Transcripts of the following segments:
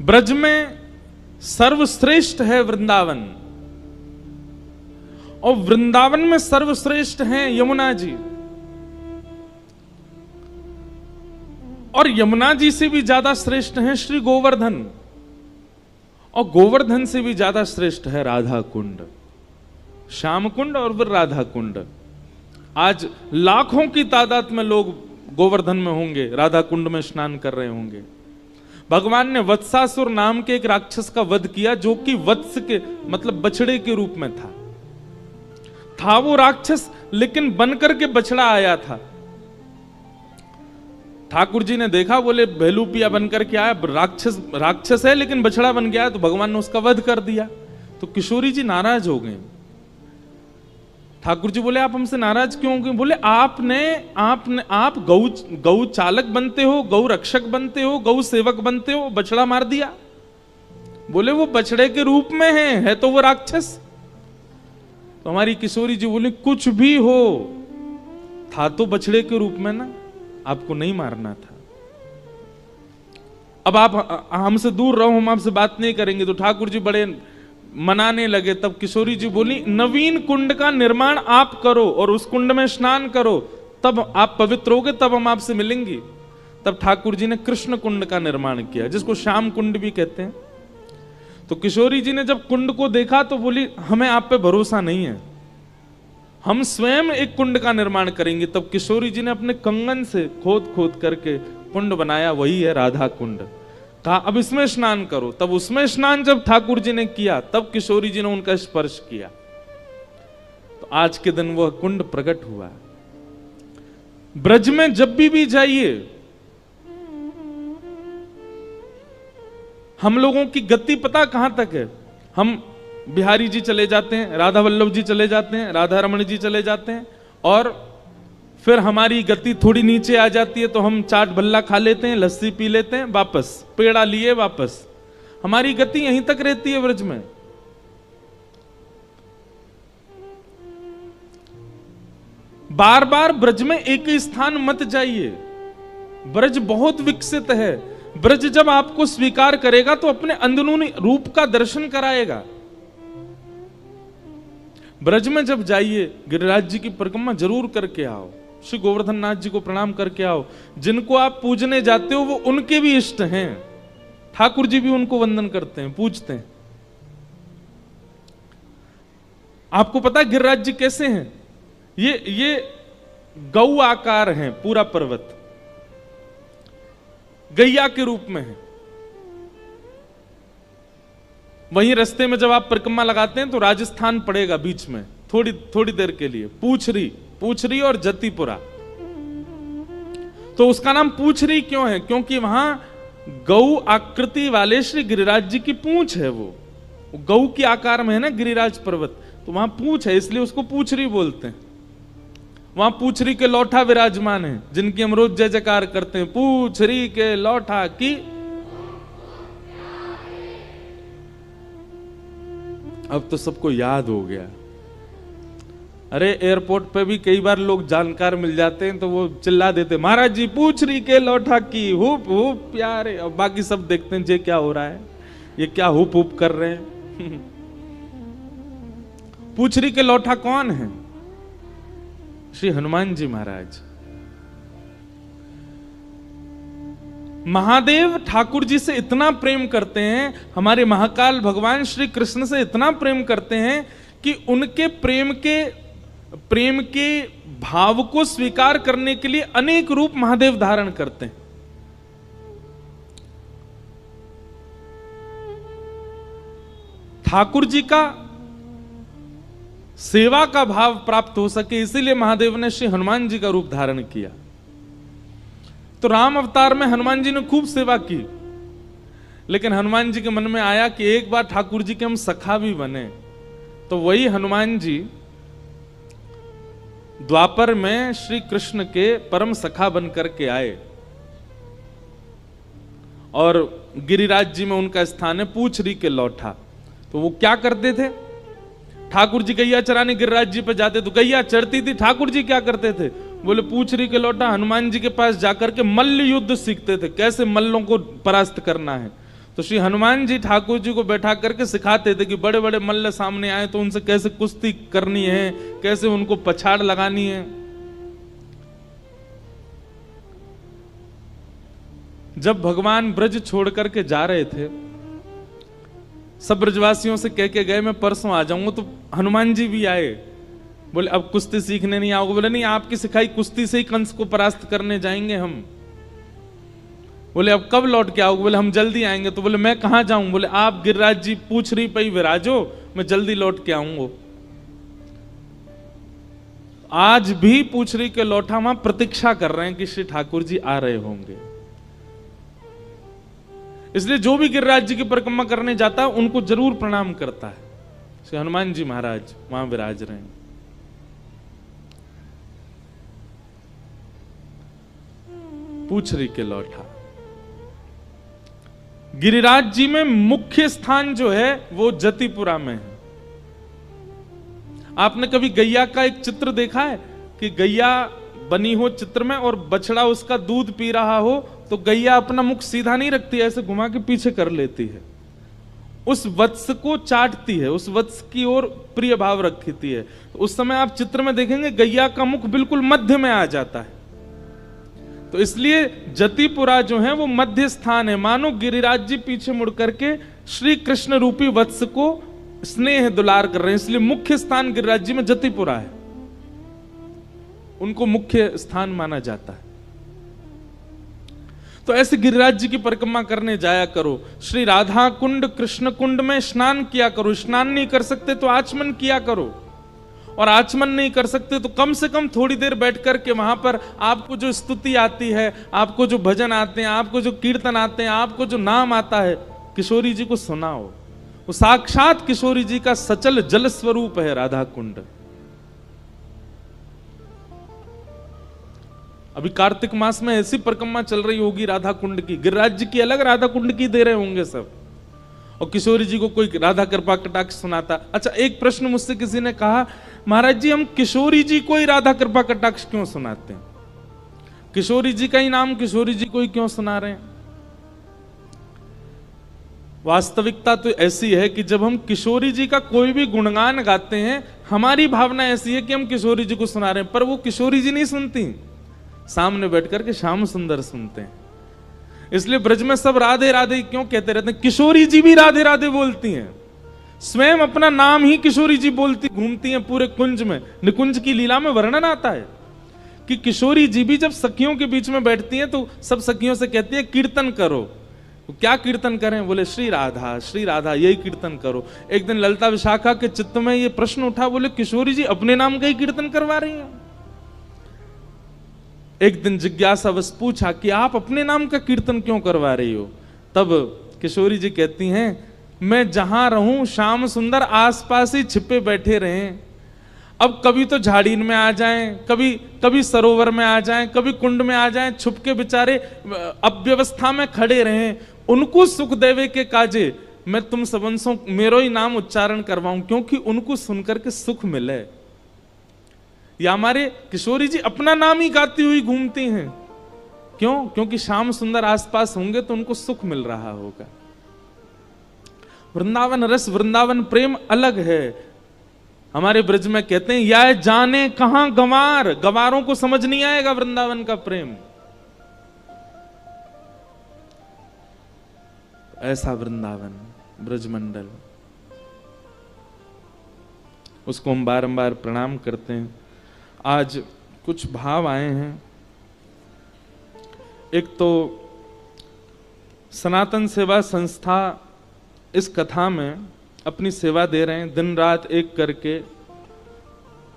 ब्रज में सर्वश्रेष्ठ है वृंदावन, और वृंदावन में सर्वश्रेष्ठ हैं यमुना जी, और यमुना जी से भी ज्यादा श्रेष्ठ हैं श्री गोवर्धन, और गोवर्धन से भी ज्यादा श्रेष्ठ है राधा कुंड, श्याम कुंड और फिर राधा कुंड। आज लाखों की तादाद में लोग गोवर्धन में होंगे, राधा कुंड में स्नान कर रहे होंगे। भगवान ने वत्सासुर नाम के एक राक्षस का वध किया, जो कि वत्स के मतलब बछड़े के रूप में था वो राक्षस, लेकिन बनकर के बछड़ा आया था। ठाकुर जी ने देखा, बोले भेलूपिया बनकर के आया, राक्षस है लेकिन बछड़ा बन गया, तो भगवान ने उसका वध कर दिया। तो किशोरी जी नाराज हो गए। ठाकुर जी बोले, आप हमसे नाराज क्यों हो गए? बोले, आप गौ चालक बनते हो, गौ रक्षक बनते हो, गौ सेवक बनते हो, बछड़ा मार दिया। बोले, वो बछड़े के रूप में है तो वो राक्षस। तो हमारी किशोरी जी बोले, कुछ भी हो, था तो बछड़े के रूप में ना, आपको नहीं मारना था। अब आप हमसे दूर रहो, हम आपसे बात नहीं करेंगे। तो ठाकुर जी बड़े मनाने लगे। तब किशोरी जी बोली, नवीन कुंड का निर्माण आप करो और उस कुंड में स्नान करो, तब आप पवित्र होगे, तब हम आपसे मिलेंगी। तब ठाकुर जी ने कृष्ण कुंड का निर्माण किया, जिसको श्याम कुंड भी कहते हैं। तो किशोरी जी ने जब कुंड को देखा तो बोली, हमें आप पे भरोसा नहीं है, हम स्वयं एक कुंड का निर्माण करेंगे। तब किशोरी जी ने अपने कंगन से खोद खोद करके कुंड बनाया, वही है राधा कुंड। कहा, अब इसमें स्नान करो। तब उसमें स्नान जब ठाकुर जी ने किया, तब किशोरी जी ने उनका स्पर्श किया, तो आज के दिन वह कुंड प्रकट हुआ। ब्रज में जब भी जाइए, हम लोगों की गति पता कहां तक है? हम बिहारी जी चले जाते हैं, राधा वल्लभ जी चले जाते हैं, राधा रमण जी चले जाते हैं, और फिर हमारी गति थोड़ी नीचे आ जाती है तो हम चाट भल्ला खा लेते हैं, लस्सी पी लेते हैं, वापस पेड़ा लिए वापस। हमारी गति यहीं तक रहती है ब्रज में। बार बार ब्रज में एक ही स्थान मत जाइए। ब्रज बहुत विकसित है। ब्रज जब आपको स्वीकार करेगा तो अपने अंदरूनी रूप का दर्शन कराएगा। ब्रज में जब जाइए, गिरिराज जी की परिक्रमा जरूर करके आओ, श्री गोवर्धन नाथ जी को प्रणाम करके आओ। जिनको आप पूजने जाते हो वो उनके भी इष्ट हैं, ठाकुर जी भी उनको वंदन करते हैं, पूजते हैं। आपको पता है गिरिराज जी कैसे हैं? ये गौ आकार हैं, पूरा पर्वत गैया के रूप में है। वहीं रास्ते में जब आप परिक्रमा लगाते हैं तो राजस्थान पड़ेगा बीच में थोड़ी देर के लिए, पूछरी और जतीपुरा। तो उसका नाम पूछरी क्यों है? क्योंकि वहां गौ आकृति वाले श्री गिरिराज जी की पूंछ है। वो गौ के आकार में है ना गिरिराज पर्वत, तो वहां पूंछ है, इसलिए उसको पूछरी बोलते हैं। वहां पूछरी के लौठा विराजमान है, जिनकी हम रोज जय जयकार करते हैं, पूछरी के लौठा की। अब तो सबको याद हो गया। अरे एयरपोर्ट पे भी कई बार लोग जानकार मिल जाते हैं तो वो चिल्ला देते, महाराज जी पूछरी के लौठा की हुप हुप प्यारे। अब बाकी सब देखते हैं, ये क्या हो रहा है, ये क्या हुप हुप कर रहे हैं। पूछरी के लौठा कौन है? श्री हनुमान जी महाराज। महादेव ठाकुर जी से इतना प्रेम करते हैं, हमारे महाकाल भगवान श्री कृष्ण से इतना प्रेम करते हैं कि उनके प्रेम के भाव को स्वीकार करने के लिए अनेक रूप महादेव धारण करते हैं। ठाकुर जी का सेवा का भाव प्राप्त हो सके, इसीलिए महादेव ने श्री हनुमान जी का रूप धारण किया। तो राम अवतार में हनुमान जी ने खूब सेवा की, लेकिन हनुमान जी के मन में आया कि एक बार ठाकुर जी के हम सखा भी बने। तो वही हनुमान जी द्वापर में श्री कृष्ण के परम सखा बन करके आए, और गिरिराज जी में उनका स्थान है पूछरी के लौठा। तो वो क्या करते थे? ठाकुर जी गैया चराने गिरिराज जी पे जाते तो गैया चढ़ती थी, ठाकुर जी क्या करते थे? बोले पूछरी के लौटा हनुमान जी के पास जाकर के मल्ल युद्ध सीखते थे, कैसे मल्लों को परास्त करना है। तो श्री हनुमान जी ठाकुर जी को बैठा करके सिखाते थे कि बड़े बड़े मल्ल सामने आए तो उनसे कैसे कुश्ती करनी है, कैसे उनको पछाड़ लगानी है। जब भगवान ब्रज छोड़ करके जा रहे थे, सब ब्रजवासियों से कह के गए मैं परसों आ जाऊंगा, तो हनुमान जी भी आए। बोले अब कुश्ती सीखने नहीं आओगे? बोले नहीं, आपकी सिखाई कुश्ती से ही कंस को परास्त करने जाएंगे हम। बोले अब कब लौट के आओगे? बोले हम जल्दी आएंगे। तो बोले मैं कहां जाऊं? बोले आप गिरिराज जी पूछ रही पई विराजो, मैं जल्दी लौट के आऊंगा। आज भी पूछ रही के लौटा वहां प्रतीक्षा कर रहे हैं कि श्री ठाकुर जी आ रहे होंगे। इसलिए जो भी गिरिराज जी की परिक्रमा करने जाता है उनको जरूर प्रणाम करता है। श्री हनुमान जी महाराज वहां विराज रहे हैं। पूछ रही के लौटा। गिरिराज जी में मुख्य स्थान जो है वो जतिपुरा में है। आपने कभी गैया का एक चित्र देखा है कि गैया बनी हो चित्र में और बछड़ा उसका दूध पी रहा हो तो गैया अपना मुख सीधा नहीं रखती, ऐसे घुमा के पीछे कर लेती है, उस वत्स को चाटती है, उस वत्स की ओर प्रिय भाव रखती है। तो उस समय आप चित्र में देखेंगे गैया का मुख बिल्कुल मध्य में आ जाता है। तो इसलिए जतिपुरा जो है वो मध्य स्थान है। मानो गिरिराज जी पीछे मुड़ करके श्री कृष्ण रूपी वत्स को स्नेह दुलार कर रहे हैं, इसलिए मुख्य स्थान गिरिराज जी में जतिपुरा है, उनको मुख्य स्थान माना जाता है। तो ऐसे गिरिराज जी की परिक्रमा करने जाया करो। श्री राधा कुंड कृष्ण कुंड में स्नान किया करो। स्नान नहीं कर सकते तो आचमन किया करो, और आचमन नहीं कर सकते तो कम से कम थोड़ी देर बैठ करके वहां पर आपको जो स्तुति आती है, आपको जो भजन आते हैं, आपको जो कीर्तन आते हैं, आपको जो नाम आता है, किशोरी जी को सुनाओ। वो साक्षात किशोरी जी का सचल जल स्वरूप है राधा कुंड। अभी कार्तिक मास में ऐसी परिक्रमा चल रही होगी राधा कुंड की, गिरिराज जी की अलग, राधा कुंड की दे रहे होंगे सब, और किशोरी जी को कोई राधा कृपा कटाक्ष सुनाता। अच्छा, एक प्रश्न मुझसे किसी ने कहा, महाराज जी हम किशोरी जी को ही राधा कृपा कटाक्ष क्यों सुनाते हैं? किशोरी जी का ही नाम किशोरी जी को ही क्यों सुना रहे हैं? वास्तविकता तो ऐसी है कि जब हम किशोरी जी का कोई भी गुणगान गाते हैं, हमारी भावना ऐसी है कि हम किशोरी जी को सुना रहे हैं, पर वो किशोरी जी नहीं सुनती, सामने बैठकर के श्याम सुंदर सुनते हैं। इसलिए ब्रज में सब राधे राधे क्यों कहते रहते हैं? किशोरी जी भी राधे राधे बोलती हैं, स्वयं अपना नाम ही किशोरी जी बोलती घूमती हैं पूरे कुंज में। निकुंज की लीला में वर्णन आता है कि किशोरी जी भी जब सखियों के बीच में बैठती हैं तो सब सखियों से कहती है कीर्तन करो। तो क्या कीर्तन करें? बोले श्री राधा यही कीर्तन करो। एक दिन ललिता विशाखा के चित्त में ये प्रश्न उठा, बोले किशोरी जी अपने नाम का ही कीर्तन करवा रही हैं। एक दिन जिज्ञासावश पूछा कि आप अपने नाम का कीर्तन क्यों करवा रही हो? तब किशोरी जी कहती हैं, मैं जहां रहूं श्याम सुंदर आसपास ही छिपे बैठे रहें। अब कभी तो झाड़ीन में आ जाएं, कभी सरोवर में आ जाएं, कभी कुंड में आ जाएं, छुप के बेचारे अव्यवस्था में खड़े रहें, उनको सुख देवे के काजे मैं तुम सबंसों मेरो ही नाम उच्चारण करवाऊं, क्योंकि उनको सुनकर के सुख मिले। या हमारे किशोरी जी अपना नाम ही गाती हुई घूमती हैं, क्यों? क्योंकि श्याम सुंदर आसपास होंगे तो उनको सुख मिल रहा होगा। वृंदावन रस, वृंदावन प्रेम अलग है। हमारे ब्रज में कहते हैं, या जाने कहां गंवार, गंवारों को समझ नहीं आएगा वृंदावन का प्रेम। ऐसा वृंदावन ब्रजमंडल, उसको हम बारंबार प्रणाम करते हैं। आज कुछ भाव आए हैं। एक तो सनातन सेवा संस्था इस कथा में अपनी सेवा दे रहे हैं दिन रात एक करके।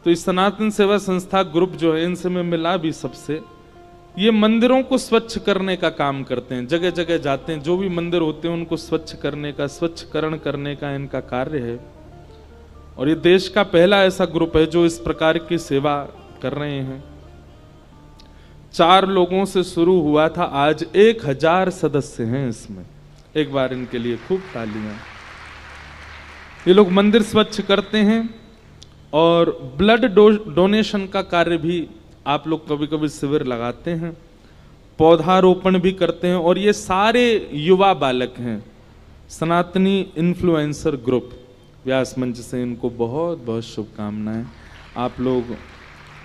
तो इस सनातन सेवा संस्था ग्रुप जो है, इनसे मैं मिला भी सबसे, ये मंदिरों को स्वच्छ करने का काम करते हैं। जगह जगह जाते हैं, जो भी मंदिर होते हैं उनको स्वच्छ करने का, स्वच्छकरण करने का इनका कार्य है। और ये देश का पहला ऐसा ग्रुप है जो इस प्रकार की सेवा कर रहे हैं। 4 लोगों से शुरू हुआ था, आज 1000 सदस्य हैं इसमें। एक बार इनके लिए खूब तालियां। ये लोग मंदिर स्वच्छ करते हैं और ब्लड डोनेशन का कार्य भी आप लोग कभी कभी शिविर लगाते हैं, पौधारोपण भी करते हैं। और ये सारे युवा बालक हैं, सनातनी इन्फ्लुएंसर ग्रुप व्यास मंच से इनको बहुत बहुत शुभकामनाएं। आप लोग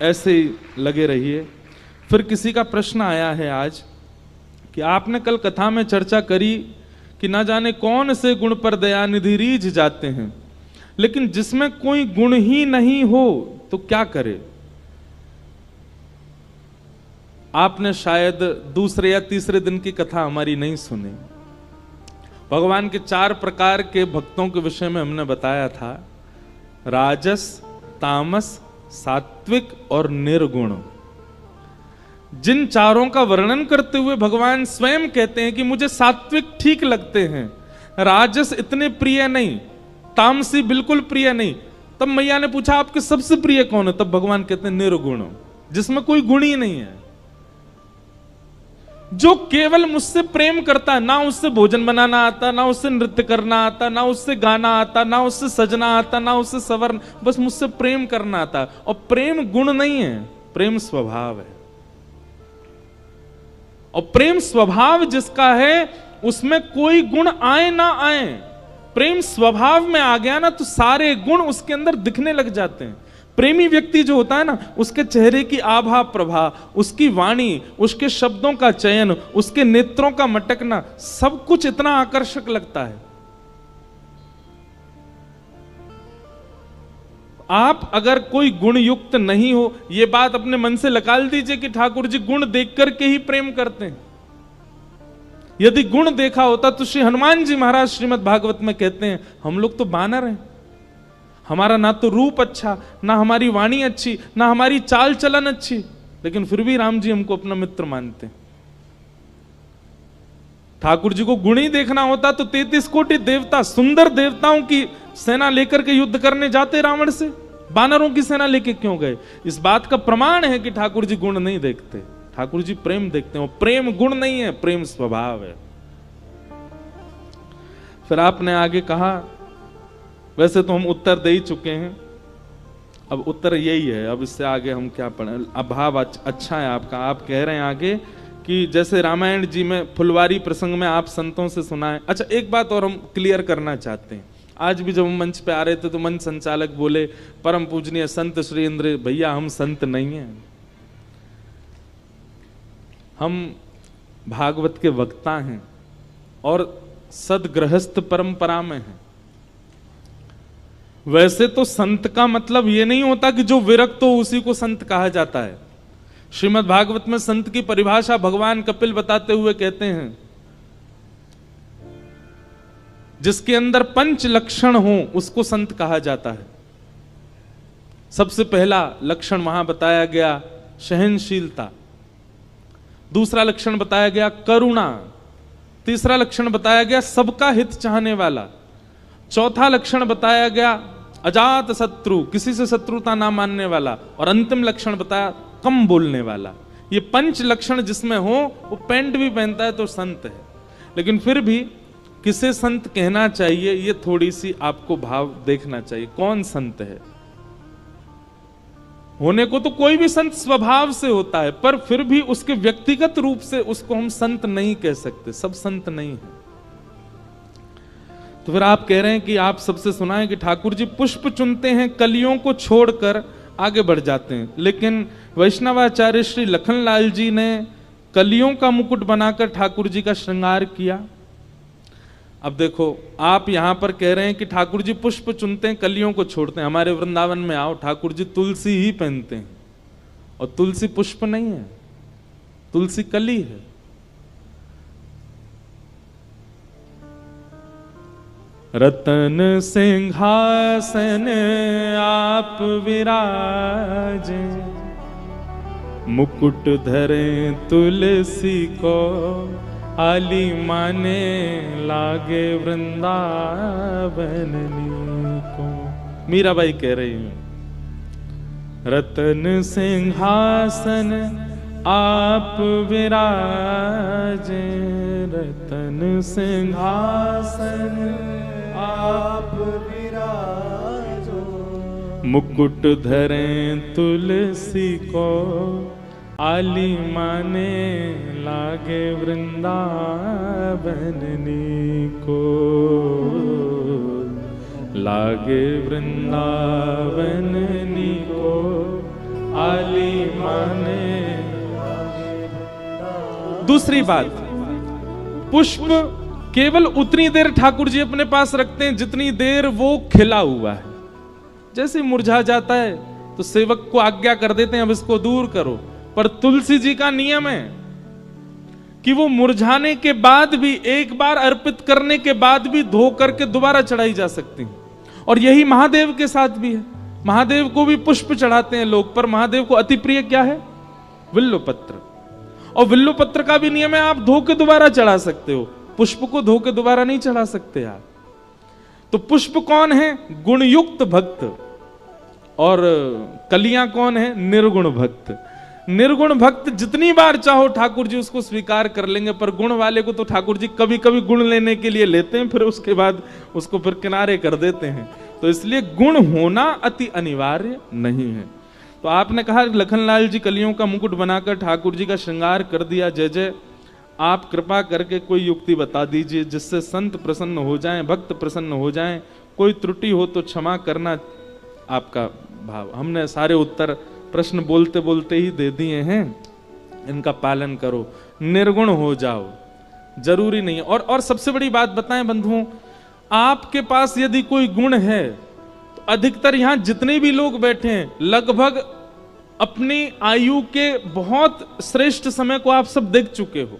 ऐसे ही लगे रहिए। फिर किसी का प्रश्न आया है आज कि आपने कल कथा में चर्चा करी कि ना जाने कौन से गुण पर दयानिधि रीझ जाते हैं, लेकिन जिसमें कोई गुण ही नहीं हो तो क्या करे। आपने शायद दूसरे या तीसरे दिन की कथा हमारी नहीं सुनी। भगवान के 4 प्रकार के भक्तों के विषय में हमने बताया था, राजस, तामस, सात्विक और निर्गुण। जिन चारों का वर्णन करते हुए भगवान स्वयं कहते हैं कि मुझे सात्विक ठीक लगते हैं, राजस इतने प्रिय नहीं, तामसी बिल्कुल प्रिय नहीं। तब मैया ने पूछा आपके सबसे प्रिय कौन है? तब भगवान कहते हैं निर्गुण, जिसमें कोई गुण ही नहीं है, जो केवल मुझसे प्रेम करता है। ना उससे भोजन बनाना आता, ना उससे नृत्य करना आता, ना उससे गाना आता, ना उससे सजना आता, ना उससे संवरना, बस मुझसे प्रेम करना आता। और प्रेम गुण नहीं है, प्रेम स्वभाव है। और प्रेम स्वभाव जिसका है उसमें कोई गुण आए ना आए, प्रेम स्वभाव में आ गया ना तो सारे गुण उसके अंदर दिखने लग जाते हैं। प्रेमी व्यक्ति जो होता है ना, उसके चेहरे की आभा प्रभा, उसकी वाणी, उसके शब्दों का चयन, उसके नेत्रों का मटकना, सब कुछ इतना आकर्षक लगता है। आप अगर कोई गुण युक्त नहीं हो, यह बात अपने मन से निकाल दीजिए कि ठाकुर जी गुण देख करके ही प्रेम करते हैं। यदि गुण देखा होता तो श्री हनुमान जी महाराज श्रीमद् भागवत में कहते हैं, हम लोग तो बानर हैं, हमारा ना तो रूप अच्छा, ना हमारी वाणी अच्छी, ना हमारी चाल चलन अच्छी, लेकिन फिर भी राम जी हमको अपना मित्र मानते हैं। ठाकुर जी को गुण ही देखना होता तो 33 कोटि देवता, सुंदर देवताओं की सेना लेकर के युद्ध करने जाते रावण से, बानरों की सेना लेके क्यों गए? इस बात का प्रमाण है कि ठाकुर जी गुण नहीं देखते, ठाकुर जी प्रेम देखते हैं। प्रेम गुण नहीं है, प्रेम स्वभाव है। फिर आपने आगे कहा, वैसे तो हम उत्तर दे ही चुके हैं, अब उत्तर यही है, अब इससे आगे हम क्या पढ़ें। अभाव अच्छा है आपका। आप कह रहे हैं आगे कि जैसे रामायण जी में फुलवारी प्रसंग में आप संतों से सुनाएं। अच्छा, एक बात और हम क्लियर करना चाहते हैं। आज भी जब हम मंच पे आ रहे थे तो मंच संचालक बोले, परम पूजनीय संत श्री इंद्र, भैया हम संत नहीं हैं, हम भागवत के वक्ता हैं और सदगृहस्थ परंपरा में हैं। वैसे तो संत का मतलब यह नहीं होता कि जो विरक्त हो उसी को संत कहा जाता है। श्रीमद् भागवत में संत की परिभाषा भगवान कपिल बताते हुए कहते हैं, जिसके अंदर 5 लक्षण हो उसको संत कहा जाता है। सबसे पहला लक्षण वहां बताया गया सहनशीलता, दूसरा लक्षण बताया गया करुणा, तीसरा लक्षण बताया गया सबका हित चाहने वाला, चौथा लक्षण बताया गया अजात शत्रु, किसी से शत्रुता ना मानने वाला, और अंतिम लक्षण बताया कम बोलने वाला। ये 5 लक्षण जिसमें हो वो पैंट भी पहनता है तो संत है। लेकिन फिर भी किसे संत कहना चाहिए ये थोड़ी सी आपको भाव देखना चाहिए, कौन संत है। होने को तो कोई भी संत स्वभाव से होता है, पर फिर भी उसके व्यक्तिगत रूप से उसको हम संत नहीं कह सकते, सब संत नहीं है। तो फिर आप कह रहे हैं कि आप सबसे सुनाएं कि ठाकुर जी पुष्प चुनते हैं, कलियों को छोड़कर आगे बढ़ जाते हैं। लेकिन वैष्णवाचार्य श्री लखनलाल जी ने कलियों का मुकुट बनाकर ठाकुर जी का श्रृंगार किया। अब देखो, आप यहां पर कह रहे हैं कि ठाकुर जी पुष्प चुनते हैं, कलियों को छोड़ते हैं। हमारे वृंदावन में आओ, ठाकुर जी तुलसी ही पहनते हैं, और तुलसी पुष्प नहीं है, तुलसी कली है। रतन सिंहासन आप विराजे, मुकुट धरे तुलसी को, आली माने लागे वृंदावन को। मीराबाई कह रही है, रतन सिंहासन आप विराजे, रतन सिंहासन आप विराजो, मुकुट धरें तुलसी को, आली माने लागे वृंदावन को। लागे वृंदावन को आली माने। दूसरी बात, पुष्प केवल उतनी देर ठाकुर जी अपने पास रखते हैं जितनी देर वो खिला हुआ है। जैसे मुरझा जाता है तो सेवक को आज्ञा कर देते हैं अब इसको दूर करो, पर तुलसी जी का नियम है कि वो मुरझाने के बाद भी, एक बार अर्पित करने के बाद भी धो करके दोबारा चढ़ाई जा सकती है। और यही महादेव के साथ भी है। महादेव को भी पुष्प चढ़ाते हैं लोग, पर महादेव को अति प्रिय क्या है? विल्लो पत्र। और विल्लो पत्र का भी नियम है आप धो के दोबारा चढ़ा सकते हो, पुष्प को धो के दोबारा नहीं चढ़ा सकते आप। तो पुष्प कौन है? गुणयुक्त भक्त। और कलियां कौन है? निर्गुण भक्त। निर्गुण भक्त जितनी बार चाहो ठाकुर जी उसको स्वीकार कर लेंगे, पर गुण वाले को तो ठाकुर जी कभी कभी गुण लेने के लिए लेते हैं, फिर उसके बाद उसको फिर किनारे कर देते हैं। तो इसलिए गुण होना अति अनिवार्य नहीं है। तो आपने कहा लखनलाल जी कलियों का मुकुट बनाकर ठाकुर जी का श्रृंगार कर दिया, जय जय। आप कृपा करके कोई युक्ति बता दीजिए जिससे संत प्रसन्न हो जाएं, भक्त प्रसन्न हो जाएं। कोई त्रुटि हो तो क्षमा करना, आपका भाव। हमने सारे उत्तर प्रश्न बोलते बोलते ही दे दिए हैं, इनका पालन करो, निर्गुण हो जाओ, जरूरी नहीं। और सबसे बड़ी बात बताएं बंधुओं, आपके पास यदि कोई गुण है तो अधिकतर यहां जितने भी लोग बैठे हैं लगभग अपनी आयु के बहुत श्रेष्ठ समय को आप सब देख चुके हो।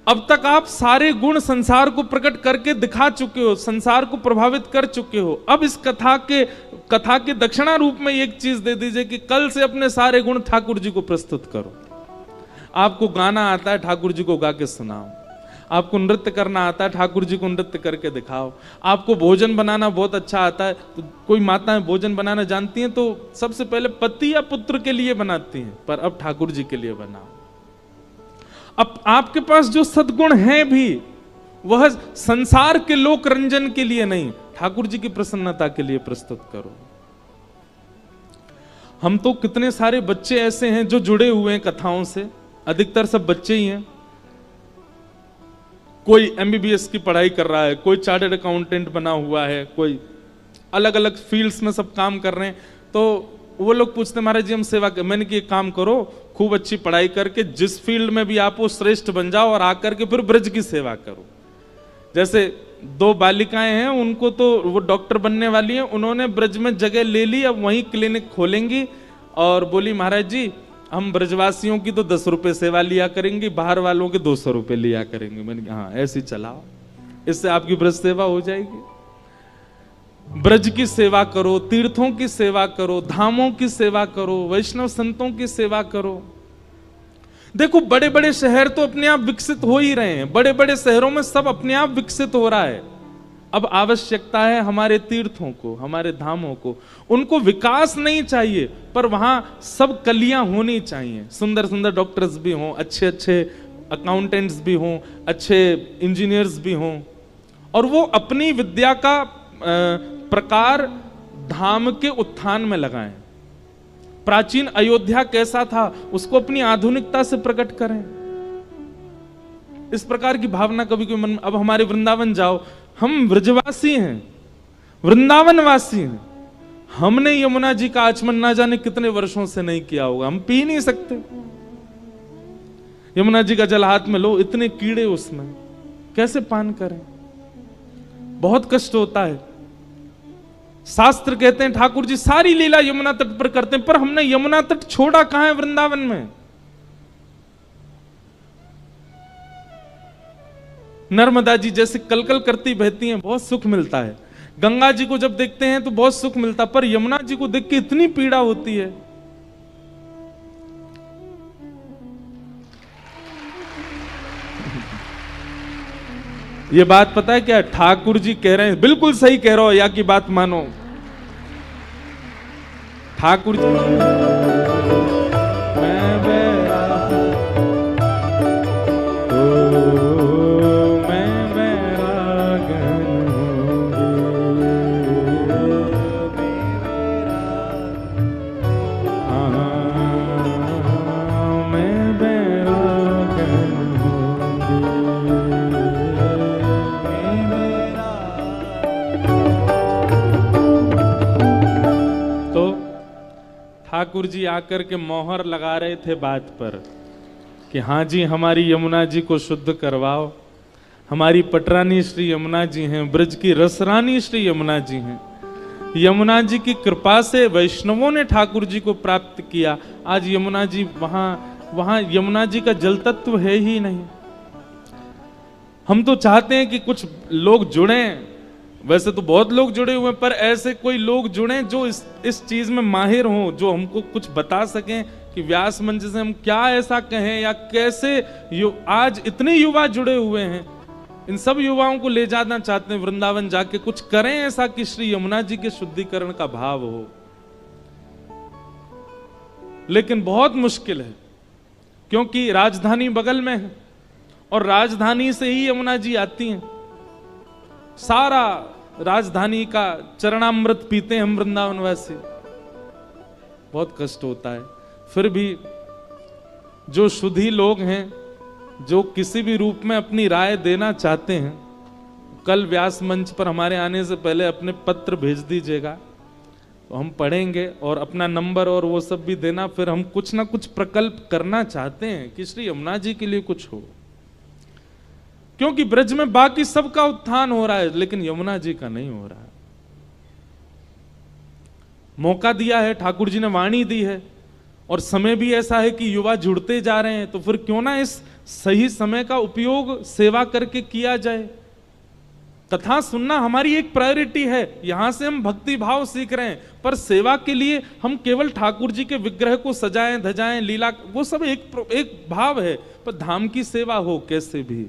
अब तक आप सारे गुण संसार को प्रकट करके दिखा चुके हो, संसार को प्रभावित कर चुके हो। अब इस कथा के दक्षिणा रूप में एक चीज दे दीजिए कि कल से अपने सारे गुण ठाकुर जी को प्रस्तुत करो। आपको गाना आता है, ठाकुर जी को गा के सुनाओ। आपको नृत्य करना आता है, ठाकुर जी को नृत्य करके दिखाओ। आपको भोजन बनाना बहुत अच्छा आता है, तो कोई माताएं भोजन बनाना जानती हैं तो सबसे पहले पति या पुत्र के लिए बनाती हैं, पर अब ठाकुर जी के लिए बनाओ। अब आपके पास जो सद्गुण हैं भी वह संसार के लोक रंजन के लिए नहीं, ठाकुर जी की प्रसन्नता के लिए प्रस्तुत करो। हम तो कितने सारे बच्चे ऐसे हैं जो जुड़े हुए हैं कथाओं से, अधिकतर सब बच्चे ही हैं। कोई एमबीबीएस की पढ़ाई कर रहा है, कोई चार्टर्ड अकाउंटेंट बना हुआ है, कोई अलग अलग फील्ड्स में सब काम कर रहे हैं। तो वो लोग पूछते महाराज जी हम सेवा कर, मैंने कि काम करो, खूब अच्छी पढ़ाई करके जिस फील्ड में भी आप वो श्रेष्ठ बन जाओ और आकर के फिर ब्रज की सेवा करो। जैसे 2 बालिकाएं हैं, उनको तो वो डॉक्टर बनने वाली हैं, उन्होंने ब्रज में जगह ले ली, अब वहीं क्लिनिक खोलेंगी और बोली महाराज जी हम ब्रजवासियों की तो 10 रुपए सेवा लिया करेंगी, बाहर वालों के 200 रुपए लिया करेंगे। मैंने कहा हाँ ऐसे चलाओ, इससे आपकी ब्रज सेवा हो जाएगी। ब्रज की सेवा करो, तीर्थों की सेवा करो, धामों की सेवा करो, वैष्णव संतों की सेवा करो। देखो बड़े बड़े शहर तो अपने आप विकसित हो ही रहे हैं, बड़े बड़े शहरों में सब अपने आप विकसित हो रहा है। अब आवश्यकता है हमारे तीर्थों को, हमारे धामों को, उनको विकास नहीं चाहिए पर वहां सब कलियां होनी चाहिए। सुंदर सुंदर डॉक्टर्स भी हों, अच्छे अच्छे अकाउंटेंट्स भी हों, अच्छे इंजीनियर्स भी हों, और वो अपनी विद्या का प्रकार धाम के उत्थान में लगाएं। प्राचीन अयोध्या कैसा था उसको अपनी आधुनिकता से प्रकट करें। इस प्रकार की भावना कभी कोई मन में। अब हमारे वृंदावन जाओ, हम ब्रजवासी हैं, वृंदावनवासी हैं, हमने यमुना जी का आचमन ना जाने कितने वर्षों से नहीं किया होगा, हम पी नहीं सकते। यमुना जी का जल हाथ में लो, इतने कीड़े उसमें, कैसे पान करें? बहुत कष्ट होता है। शास्त्र कहते हैं ठाकुर जी सारी लीला यमुना तट पर करते हैं, पर हमने यमुना तट छोड़ा कहां है वृंदावन में? नर्मदा जी जैसे कलकल करती बहती हैं, बहुत सुख मिलता है। गंगा जी को जब देखते हैं तो बहुत सुख मिलता, पर यमुना जी को देख के इतनी पीड़ा होती है। ये बात पता है क्या ठाकुर जी कह रहे हैं, बिल्कुल सही कह रहे हो, या की बात मानो। ठाकुर जी ठाकुर जी आकर के मोहर लगा रहे थे बात पर कि हाँ जी हमारी यमुना जी को शुद्ध करवाओ। हमारी पटरानी श्री यमुना जी हैं, ब्रज की रसरानी श्री यमुना जी हैं। यमुना जी की कृपा से वैष्णवों ने ठाकुर जी को प्राप्त किया। आज यमुना जी वहां यमुना जी का जल तत्व है ही नहीं। हम तो चाहते हैं कि कुछ लोग जुड़े, वैसे तो बहुत लोग जुड़े हुए हैं, पर ऐसे कोई लोग जुड़े जो इस चीज में माहिर हों, जो हमको कुछ बता सकें कि व्यास मंच से हम क्या ऐसा कहें या कैसे। आज इतने युवा जुड़े हुए हैं, इन सब युवाओं को ले जाना चाहते हैं वृंदावन, जाके कुछ करें ऐसा कि श्री यमुना जी के शुद्धिकरण का भाव हो। लेकिन बहुत मुश्किल है, क्योंकि राजधानी बगल में है और राजधानी से ही यमुना जी आती हैं। सारा राजधानी का चरणामृत पीते हैं हम वृंदावनवासी, बहुत कष्ट होता है। फिर भी जो शुद्धि लोग हैं, जो किसी भी रूप में अपनी राय देना चाहते हैं, कल व्यास मंच पर हमारे आने से पहले अपने पत्र भेज दीजिएगा, तो हम पढ़ेंगे और अपना नंबर और वो सब भी देना। फिर हम कुछ ना कुछ प्रकल्प करना चाहते हैं कि श्री यमुना जी के लिए कुछ हो, क्योंकि ब्रज में बाकी सबका उत्थान हो रहा है लेकिन यमुना जी का नहीं हो रहा है। मौका दिया है, ठाकुर जी ने वाणी दी है और समय भी ऐसा है कि युवा जुड़ते जा रहे हैं, तो फिर क्यों ना इस सही समय का उपयोग सेवा करके किया जाए। कथा सुनना हमारी एक प्रायोरिटी है, यहां से हम भक्ति भाव सीख रहे हैं, पर सेवा के लिए हम केवल ठाकुर जी के विग्रह को सजाएं धजाएं, लीला, वो सब एक भाव है, पर धाम की सेवा हो कैसे भी।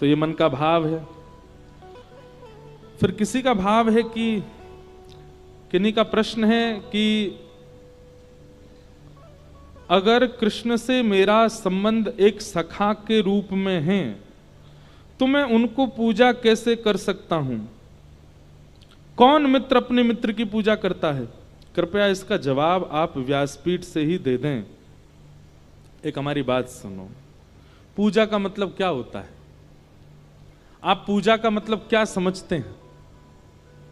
तो ये मन का भाव है। फिर किसी का भाव है कि किन्हीं का प्रश्न है कि अगर कृष्ण से मेरा संबंध एक सखा के रूप में है तो मैं उनको पूजा कैसे कर सकता हूं? कौन मित्र अपने मित्र की पूजा करता है? कृपया इसका जवाब आप व्यासपीठ से ही दे दें। एक हमारी बात सुनो, पूजा का मतलब क्या होता है? आप पूजा का मतलब क्या समझते हैं?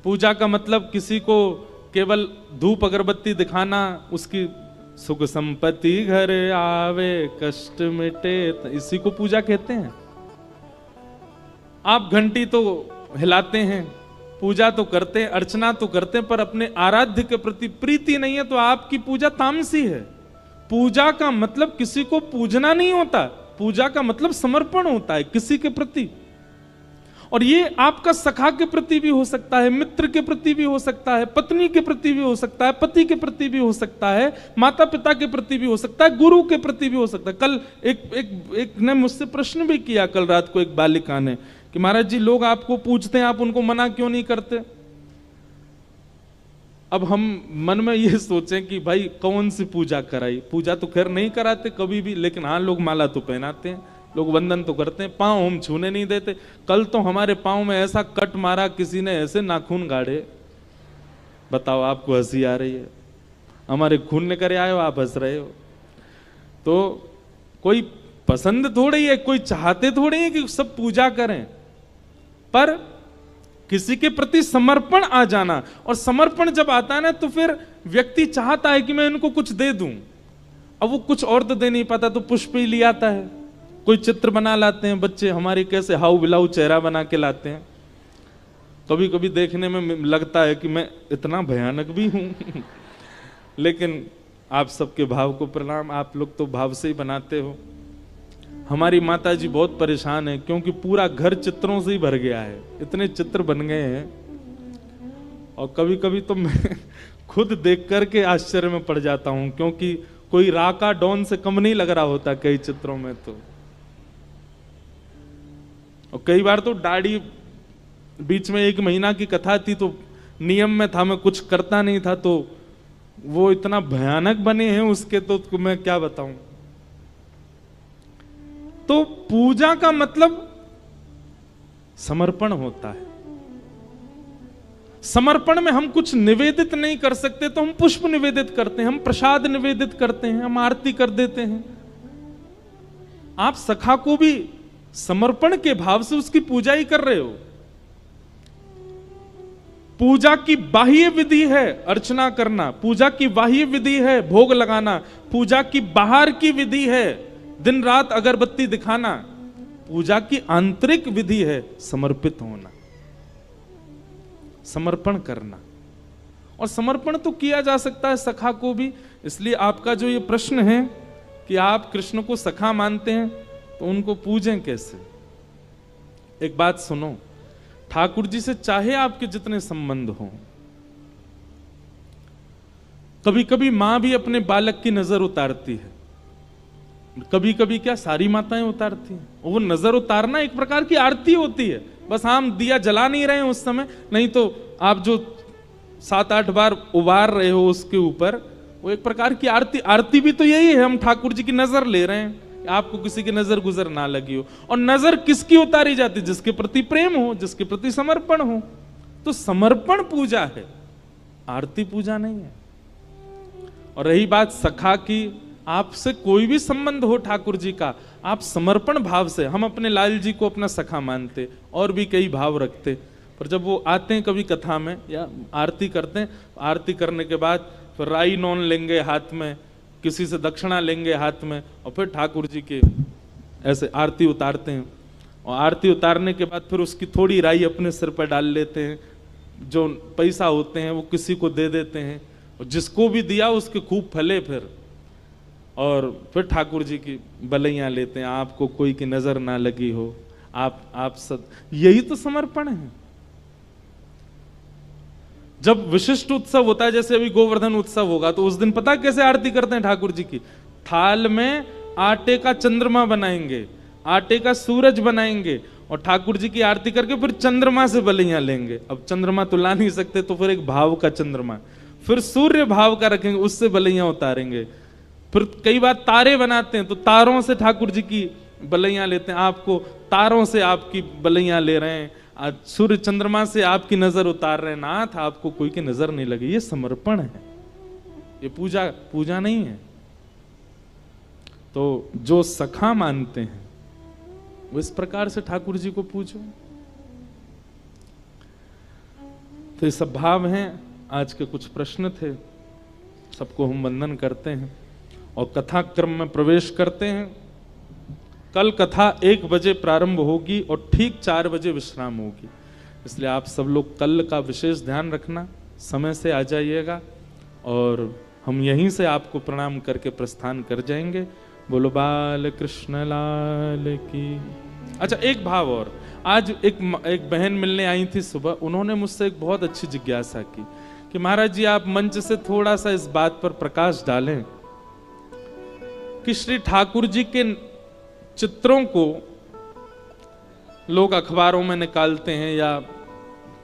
पूजा का मतलब किसी को केवल धूप अगरबत्ती दिखाना, उसकी सुख संपत्ति घर आवे कष्ट मिटे, इसी को पूजा कहते हैं? आप घंटी तो हिलाते हैं, पूजा तो करते हैं, अर्चना तो करते हैं, पर अपने आराध्य के प्रति प्रीति नहीं है, तो आपकी पूजा तामसी है। पूजा का मतलब किसी को पूजना नहीं होता, पूजा का मतलब समर्पण होता है किसी के प्रति। और ये आपका सखा के प्रति भी हो सकता है, मित्र के प्रति भी हो सकता है, पत्नी के प्रति भी हो सकता है, पति के प्रति भी हो सकता है, माता पिता के प्रति भी हो सकता है, गुरु के प्रति भी हो सकता है। कल एक ने मुझसे प्रश्न भी किया, कल रात को एक बालिका ने, कि महाराज जी लोग आपको पूछते हैं, आप उनको मना क्यों नहीं करते? अब हम मन में ये सोचें कि भाई कौन सी पूजा कराई? पूजा तो खैर नहीं कराते कभी भी, लेकिन हाँ लोग माला तो पहनाते हैं, लोग वंदन तो करते हैं, पांव हम छूने नहीं देते। कल तो हमारे पांव में ऐसा कट मारा किसी ने, ऐसे नाखून गाड़े, बताओ आपको हंसी आ रही है? हमारे खून निकल आए हो, आप हंस रहे हो। तो कोई पसंद थोड़ी है, कोई चाहते थोड़ी है कि सब पूजा करें, पर किसी के प्रति समर्पण आ जाना, और समर्पण जब आता है ना तो फिर व्यक्ति चाहता है कि मैं इनको कुछ दे दूं। अब वो कुछ और तो दे नहीं पाता तो पुष्प ही ले आता है, कोई चित्र बना लाते हैं बच्चे हमारे, कैसे हाउ बिलाऊ चेहरा बना के लाते हैं। कभी कभी देखने में लगता है कि मैं इतना भयानक भी हूं लेकिन आप सबके भाव को प्रणाम, आप लोग तो भाव से ही बनाते हो। हमारी माता जी बहुत परेशान है क्योंकि पूरा घर चित्रों से ही भर गया है, इतने चित्र बन गए हैं, और कभी कभी तो मैं खुद देख करके आश्चर्य में पड़ जाता हूं, क्योंकि कोई राका डॉन से कम नहीं लग रहा होता कई चित्रों में तो। और कई बार तो दाढ़ी, बीच में 1 महीना की कथा थी तो नियम में था, मैं कुछ करता नहीं था, तो वो इतना भयानक बने हैं उसके, तो मैं क्या बताऊं। तो पूजा का मतलब समर्पण होता है। समर्पण में हम कुछ निवेदित नहीं कर सकते तो हम पुष्प निवेदित करते हैं, हम प्रसाद निवेदित करते हैं, हम आरती कर देते हैं। आप सखा को भी समर्पण के भाव से उसकी पूजा ही कर रहे हो। पूजा की बाह्य विधि है अर्चना करना, पूजा की बाह्य विधि है भोग लगाना, पूजा की बाहर की विधि है दिन रात अगरबत्ती दिखाना, पूजा की आंतरिक विधि है समर्पित होना, समर्पण करना। और समर्पण तो किया जा सकता है सखा को भी। इसलिए आपका जो ये प्रश्न है कि आप कृष्ण को सखा मानते हैं तो उनको पूजें कैसे। एक बात सुनो, ठाकुर जी से चाहे आपके जितने संबंध हों, कभी कभी मां भी अपने बालक की नजर उतारती है, कभी कभी क्या सारी माताएं उतारती हैं। वो नजर उतारना एक प्रकार की आरती होती है। बस हम दिया जला नहीं रहे हैं उस समय, नहीं तो आप जो 7-8 बार उबार रहे हो उसके ऊपर, वो एक प्रकार की आरती। आरती भी तो यही है, हम ठाकुर जी की नजर ले रहे हैं, आपको किसी की नजर गुजर ना लगी हो। और नजर किसकी उतारी जाती? जिसके प्रति प्रेम हो, जिसके प्रति समर्पण हो। तो समर्पण पूजा है, आरती पूजा नहीं है। और रही बात सखा की, आपसे कोई भी संबंध हो ठाकुर जी का, आप समर्पण भाव से, हम अपने लाल जी को अपना सखा मानते और भी कई भाव रखते, पर जब वो आते हैं कभी कथा में या आरती करते हैं, आरती करने के बाद फिर राई नौन लेंगे हाथ में, किसी से दक्षिणा लेंगे हाथ में, और फिर ठाकुर जी के ऐसे आरती उतारते हैं। और आरती उतारने के बाद फिर उसकी थोड़ी राई अपने सिर पर डाल लेते हैं, जो पैसा होते हैं वो किसी को दे देते हैं, और जिसको भी दिया उसके खूब फले फिर। और फिर ठाकुर जी की बलैया लेते हैं, आपको कोई की नजर ना लगी हो, आप सब। यही तो समर्पण है। जब विशिष्ट उत्सव होता है, जैसे अभी गोवर्धन उत्सव होगा, तो उस दिन पता कैसे आरती करते हैं ठाकुर जी की? थाल में आटे का चंद्रमा बनाएंगे, आटे का सूरज बनाएंगे, और ठाकुर जी की आरती करके फिर चंद्रमा से बलैया लेंगे। अब चंद्रमा तो ला नहीं सकते, तो फिर एक भाव का चंद्रमा, फिर सूर्य भाव का रखेंगे, उससे बलैया उतारेंगे। फिर कई बार तारे बनाते हैं, तो तारों से ठाकुर जी की बलैया लेते हैं। आपको तारों से आपकी बलैया ले रहे हैं, आज सूर्य चंद्रमा से आपकी नजर उतार रहे हैं, नाथ आपको कोई की नजर नहीं लगी। ये समर्पण है, ये पूजा नहीं है। तो जो सखा मानते हैं वो इस प्रकार से ठाकुर जी को पूजो। तो ये सब भाव हैं। आज के कुछ प्रश्न थे, सबको हम वंदन करते हैं और कथा क्रम में प्रवेश करते हैं। कल कथा 1 बजे प्रारंभ होगी और ठीक 4 बजे विश्राम होगी, इसलिए आप सब लोग कल का विशेष ध्यान रखना, समय से आ जाइएगा और हम यहीं से आपको प्रणाम करके प्रस्थान कर जाएंगे। बोलो बाल कृष्ण लाल की। अच्छा, एक भाव और, आज एक बहन मिलने आई थी सुबह, उन्होंने मुझसे एक बहुत अच्छी जिज्ञासा की कि महाराज जी आप मंच से थोड़ा सा इस बात पर प्रकाश डालें कि श्री ठाकुर जी के चित्रों को लोग अखबारों में निकालते हैं या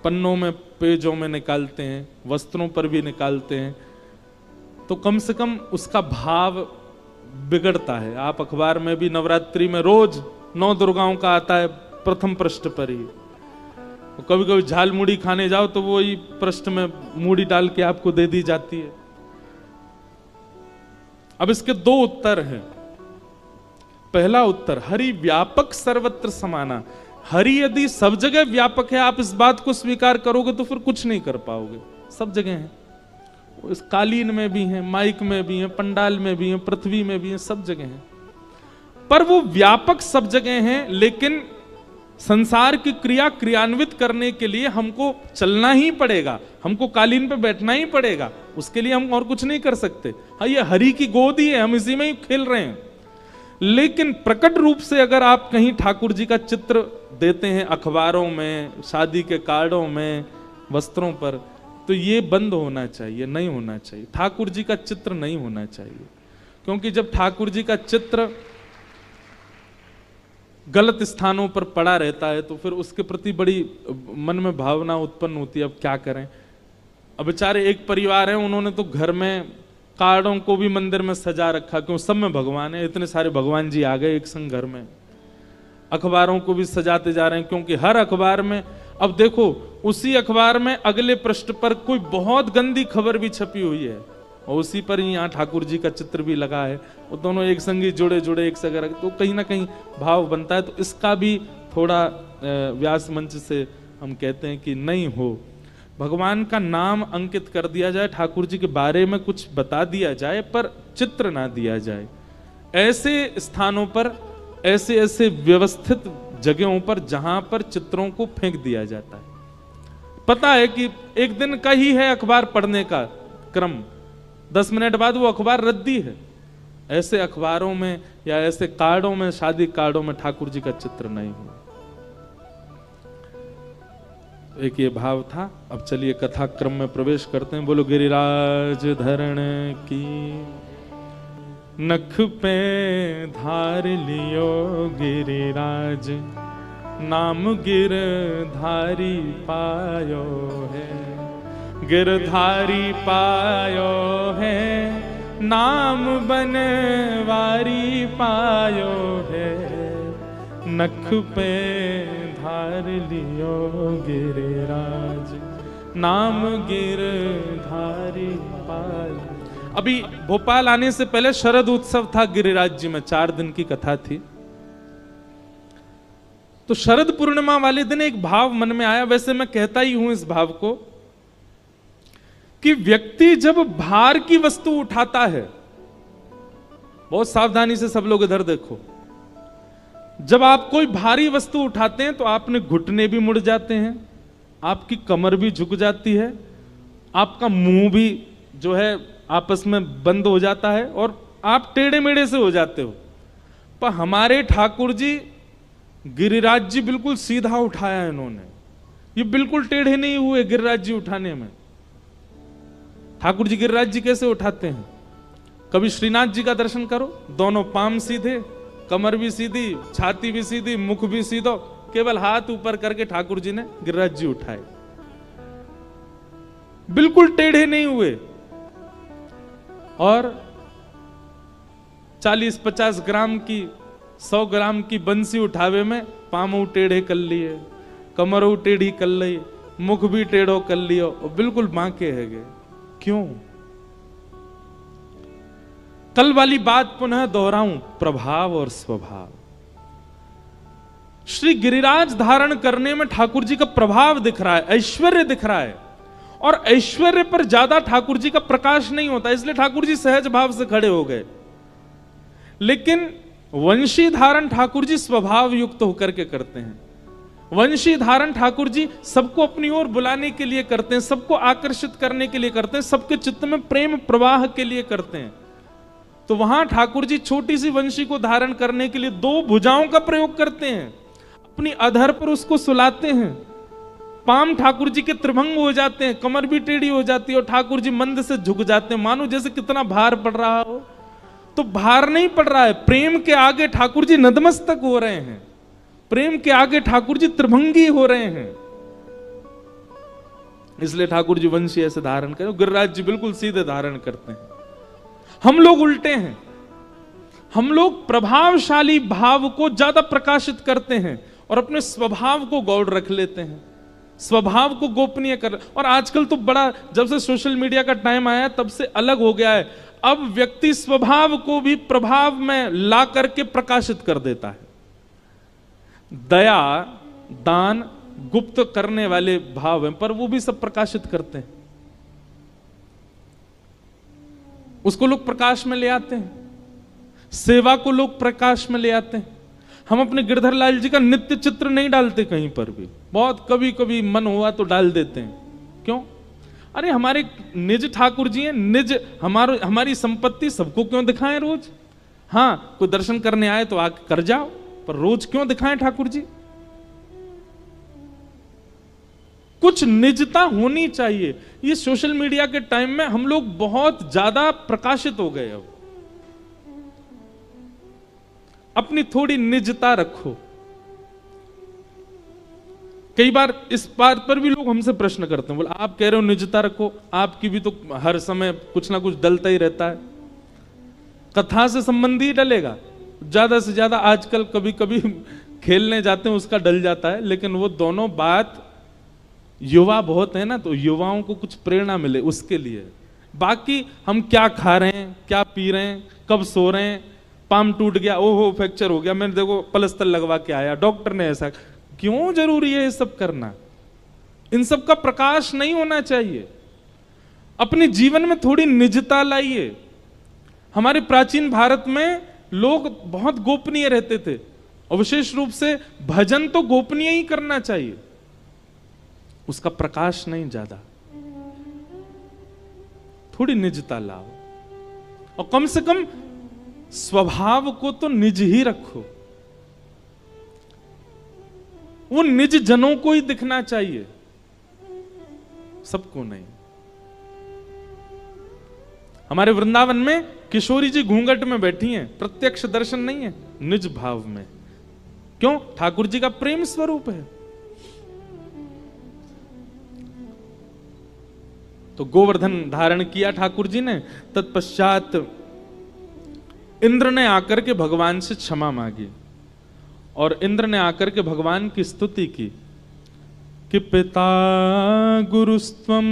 पन्नों में, पेजों में निकालते हैं, वस्त्रों पर भी निकालते हैं, तो कम से कम उसका भाव बिगड़ता है। आप अखबार में भी नवरात्रि में रोज 9 दुर्गाओं का आता है प्रथम पृष्ठ पर ही, तो कभी कभी झाल मूढ़ी खाने जाओ तो वो ही पृष्ठ में मूढ़ी डाल के आपको दे दी जाती है। अब इसके 2 उत्तर हैं। पहला उत्तर, हरि व्यापक सर्वत्र समाना। हरि यदि सब जगह व्यापक है, आप इस बात को स्वीकार करोगे तो फिर कुछ नहीं कर पाओगे। सब जगह है, इस कालीन में भी है, माइक में भी है, पंडाल में भी है, पृथ्वी में भी है, सब जगह है। पर वो व्यापक सब जगह है, लेकिन संसार की क्रिया क्रियान्वित करने के लिए हमको चलना ही पड़ेगा, हमको कालीन पे बैठना ही पड़ेगा, उसके लिए हम और कुछ नहीं कर सकते। हाँ, ये हरि की गोद ही है, हम इसी में ही खेल रहे हैं। लेकिन प्रकट रूप से अगर आप कहीं ठाकुर जी का चित्र देते हैं अखबारों में, शादी के कार्डों में, वस्त्रों पर, तो ये बंद होना चाहिए, नहीं होना चाहिए। ठाकुर जी का चित्र नहीं होना चाहिए, क्योंकि जब ठाकुर जी का चित्र गलत स्थानों पर पड़ा रहता है तो फिर उसके प्रति बड़ी मन में भावना उत्पन्न होती है। अब क्या करें। अब बेचारे एक परिवार है, उन्होंने तो घर में कार्डों को भी मंदिर में सजा रखा, क्यों सब में भगवान है, इतने सारे भगवान जी आ गए एक संग घर में। अखबारों को भी सजाते जा रहे हैं, क्योंकि हर अखबार में, अब देखो उसी अखबार में अगले पृष्ठ पर कोई बहुत गंदी खबर भी छपी हुई है और उसी पर ही यहाँ ठाकुर जी का चित्र भी लगा है, वो दोनों एक संगी जुड़े जुड़े एक सगर, तो कहीं ना कहीं भाव बनता है। तो इसका भी थोड़ा व्यास मंच से हम कहते हैं कि नहीं हो। भगवान का नाम अंकित कर दिया जाए, ठाकुर जी के बारे में कुछ बता दिया जाए, पर चित्र ना दिया जाए। ऐसे स्थानों पर, ऐसे ऐसे व्यवस्थित जगहों पर जहां पर चित्रों को फेंक दिया जाता है। पता है कि एक दिन का ही है अखबार पढ़ने का क्रम, 10 मिनट बाद वो अखबार रद्दी है। ऐसे अखबारों में या ऐसे कार्डों में, शादी कार्डों में ठाकुर जी का चित्र नहीं हो। एक ये भाव था। अब चलिए कथा क्रम में प्रवेश करते हैं। बोलो गिरिराज धरण की, नख पे धार लियो गिरिराज, नाम गिरधारी पायो है, गिरधारी पायो है, नाम बनवारी पायो है, नख पे धार लियो गिरिराज, नाम गिरधारी पायो। अभी भोपाल आने से पहले शरद उत्सव था गिरिराज जी में, 4 दिन की कथा थी। तो शरद पूर्णिमा वाले दिन एक भाव मन में आया, वैसे मैं कहता ही हूं इस भाव को, कि व्यक्ति जब भार की वस्तु उठाता है, बहुत सावधानी से सब लोग इधर देखो, जब आप कोई भारी वस्तु उठाते हैं तो आपने घुटने भी मुड़ जाते हैं, आपकी कमर भी झुक जाती है, आपका मुंह भी जो है आपस में बंद हो जाता है और आप टेढ़े मेढ़े से हो जाते हो। पर हमारे ठाकुर जी गिरिराज जी बिल्कुल सीधा उठाया इन्होंने, ये बिल्कुल टेढ़े नहीं हुए गिरिराज जी उठाने में। ठाकुर जी गिरिराज जी कैसे उठाते हैं? कभी श्रीनाथ जी का दर्शन करो, दोनों पाम सीधे, कमर भी सीधी, छाती भी सीधी, मुख भी सीधो, केवल हाथ ऊपर करके ठाकुर जी ने गिरिराज जी उठाए, बिल्कुल टेढ़े नहीं हुए। और 40-50 ग्राम की, 100 ग्राम की बंसी उठावे में पामू टेढ़े कर लिए, कमरों टेढ़ी कर ली, मुख भी टेढ़ो कर लियो, और बिल्कुल बांके है गए। क्यों? कल वाली बात पुनः दोहराऊं, प्रभाव और स्वभाव। श्री गिरिराज धारण करने में ठाकुर जी का प्रभाव दिख रहा है, ऐश्वर्य दिख रहा है, और ऐश्वर्य पर ज्यादा ठाकुर जी का प्रकाश नहीं होता, इसलिए ठाकुर जी सहज भाव से खड़े हो गए। लेकिन वंशी धारण ठाकुर जी स्वभाव युक्त होकर के करते हैं। वंशी धारण ठाकुर जी सबको अपनी ओर बुलाने के लिए करते हैं, सबको आकर्षित करने के लिए करते हैं, सबके चित्त में प्रेम प्रवाह के लिए करते हैं। तो वहां ठाकुर जी छोटी सी वंशी को धारण करने के लिए 2 भुजाओं का प्रयोग करते हैं, अपनी अधर पर उसको सुलाते हैं, पाम ठाकुर जी के त्रिभंग हो जाते हैं, कमर भी टेढ़ी हो जाती है और ठाकुर जी मंद से झुक जाते हैं, मानो जैसे कितना भार पड़ रहा हो। तो भार नहीं पड़ रहा है, प्रेम के आगे ठाकुर जी नतमस्तक हो रहे हैं, प्रेम के आगे ठाकुर जी त्रिभंगी हो रहे हैं। इसलिए ठाकुर जी वंशी ऐसे धारण करें, गिरिराज जी बिल्कुल सीधे धारण करते हैं। हम लोग उल्टे हैं, हम लोग प्रभावशाली भाव को ज्यादा प्रकाशित करते हैं और अपने स्वभाव को गौड़ रख लेते हैं, स्वभाव को गोपनीय कर। और आजकल तो बड़ा, जब से सोशल मीडिया का टाइम आया तब से अलग हो गया है। अब व्यक्ति स्वभाव को भी प्रभाव में ला करके प्रकाशित कर देता है। दया, दान गुप्त करने वाले भाव हैं, पर वो भी सब प्रकाशित करते हैं, उसको लोग प्रकाश में ले आते हैं, सेवा को लोग प्रकाश में ले आते हैं। हम अपने गिरधर लाल जी का नित्य चित्र नहीं डालते कहीं पर भी, बहुत कभी कभी मन हुआ तो डाल देते हैं। क्यों? अरे हमारे निज ठाकुर जी हैं, निज हमारी संपत्ति सबको क्यों दिखाएं रोज? हाँ, कोई दर्शन करने आए तो आके कर जाओ, पर रोज क्यों दिखाएं ठाकुर जी? कुछ निजता होनी चाहिए। ये सोशल मीडिया के टाइम में हम लोग बहुत ज्यादा प्रकाशित हो गए। अब अपनी थोड़ी निजता रखो। कई बार इस बात पर भी लोग हमसे प्रश्न करते हैं, बोले आप कह रहे हो निजता रखो, आपकी भी तो हर समय कुछ ना कुछ डलता ही रहता है। कथा से संबंधी डलेगा, ज्यादा से ज्यादा आजकल कभी कभी खेलने जाते हैं उसका डल जाता है, लेकिन वो दोनों बात, युवा बहुत है ना, तो युवाओं को कुछ प्रेरणा मिले उसके लिए। बाकी हम क्या खा रहे हैं, क्या पी रहे हैं, कब सो रहे हैं, पाम टूट गया, ओहो फ्रैक्चर हो गया, मैंने देखो पलस्तर लगवा के आया, डॉक्टर ने ऐसा, क्यों जरूरी है ये सब करना? इन सब का प्रकाश नहीं होना चाहिए। अपने जीवन में थोड़ी निजता लाइए। हमारे प्राचीन भारत में लोग बहुत गोपनीय रहते थे, और विशेष रूप से भजन तो गोपनीय ही करना चाहिए, उसका प्रकाश नहीं ज्यादा। थोड़ी निजता लाओ, और कम से कम स्वभाव को तो निज ही रखो। वो निज जनों को ही दिखना चाहिए, सबको नहीं। हमारे वृंदावन में किशोरी जी घूंघट में बैठी हैं, प्रत्यक्ष दर्शन नहीं है, निज भाव में। क्यों? ठाकुर जी का प्रेम स्वरूप है। तो गोवर्धन धारण किया ठाकुर जी ने। तत्पश्चात इंद्र ने आकर के भगवान से क्षमा मांगी, और इंद्र ने आकर के भगवान की स्तुति की कि पिता गुरुस्त्वं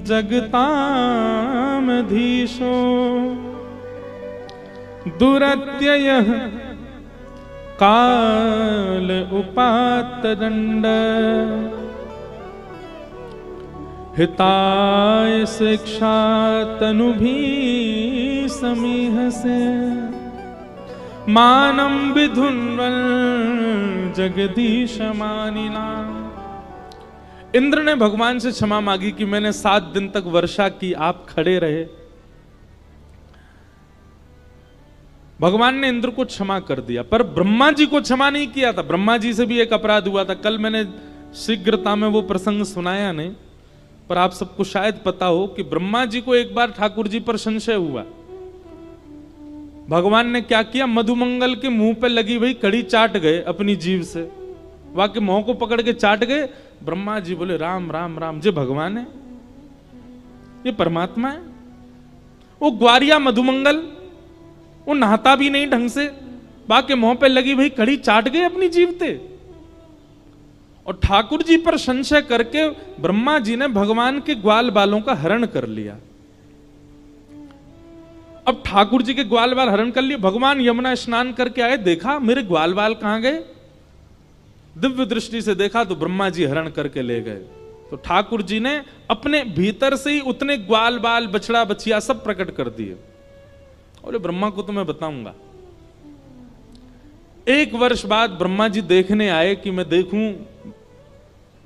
जगतामधीशो दुरत्ययः काल उपात्तदंड हिताय शिक्षा तनुभि समीहसे मानम विधुन्वल जगदीश मानिना। इंद्र ने भगवान से क्षमा मांगी कि मैंने 7 दिन तक वर्षा की, आप खड़े रहे। भगवान ने इंद्र को क्षमा कर दिया, पर ब्रह्मा जी को क्षमा नहीं किया था। ब्रह्मा जी से भी एक अपराध हुआ था। कल मैंने शीघ्रता में वो प्रसंग सुनाया नहीं, पर आप सबको शायद पता हो कि ब्रह्मा जी को एक बार ठाकुर जी पर संशय हुआ। भगवान ने क्या किया, मधुमंगल के मुंह पे लगी हुई कड़ी चाट गए अपनी जीभ से, वहां के मुंह को पकड़ के चाट गए। ब्रह्मा जी बोले राम राम राम, जे भगवान है, ये परमात्मा है। वो ग्वारिया मधुमंगल, वो नहाता भी नहीं ढंग से, बाके मुंह पे लगी हुई कड़ी चाट गए अपनी जीभ से। और ठाकुर जी पर संशय करके ब्रह्मा जी ने भगवान के ग्वाल बालों का हरण कर लिया। अब ठाकुर जी के ग्वाल बाल हरण कर लिए। भगवान यमुना स्नान करके आए, देखा मेरे ग्वाल बाल कहां गए। दिव्य दृष्टि से देखा तो ब्रह्मा जी हरण करके ले गए। तो ठाकुर जी ने अपने भीतर से ही उतने ग्वाल बाल, बछड़ा बछिया सब प्रकट कर दिए। और ब्रह्मा को तो मैं बताऊंगा। 1 वर्ष बाद ब्रह्मा जी देखने आए कि मैं देखूं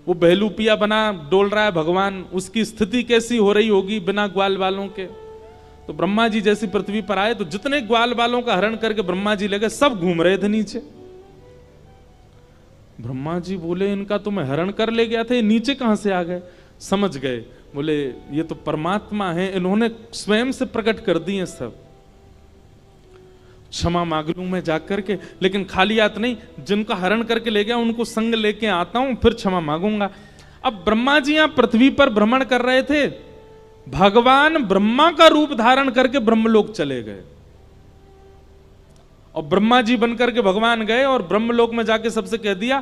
वो बहलूपिया बना डोल रहा है भगवान, उसकी स्थिति कैसी हो रही होगी बिना ग्वाल बालों के। तो ब्रह्मा जी जैसी पृथ्वी पर आए तो जितने ग्वाल बालों का हरण करके ब्रह्मा जी ले गए, सब घूम रहे थे नीचे। ब्रह्मा जी बोले इनका तो मैं हरण कर ले गया था, ये नीचे कहां से आ गए। समझ गए, बोले ये तो परमात्मा है, इन्होंने स्वयं से प्रकट कर दिए सब। क्षमा मांग लूं मैं जाकर के, लेकिन खाली हाथ नहीं, जिनका हरण करके ले गया उनको संग लेके आता हूं, फिर क्षमा मांगूंगा। अब ब्रह्मा जी यहां पृथ्वी पर भ्रमण कर रहे थे, भगवान ब्रह्मा का रूप धारण करके ब्रह्मलोक चले गए। और ब्रह्मा जी बनकर के भगवान गए और ब्रह्मलोक में जाके सबसे कह दिया,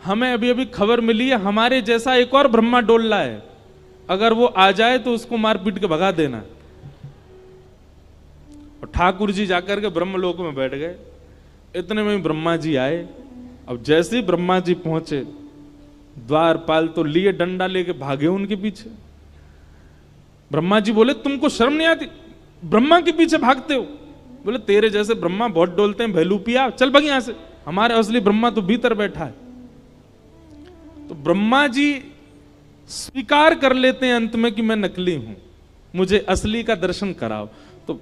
हमें अभी अभी खबर मिली है हमारे जैसा एक और ब्रह्मा डोल रहा है, अगर वो आ जाए तो उसको मार पीट के भगा देना। और ठाकुर जी जाकर के ब्रह्मलोक में बैठ गए। इतने में ब्रह्मा जी आए। अब जैसे ही ब्रह्मा जी पहुंचे, द्वारपाल तो लिए डंडा लेके भागे उनके पीछे। ब्रह्मा जी बोले तुमको शर्म नहीं आती, ब्रह्मा के पीछे भागते हो। बोले तेरे जैसे ब्रह्मा बहुत डोलते हैं भैलूपिया, चल भाग यहां से, हमारे असली ब्रह्मा तो भीतर बैठा है। तो ब्रह्मा जी स्वीकार कर लेते हैं अंत में कि मैं नकली हूं, मुझे असली का दर्शन कराओ। तो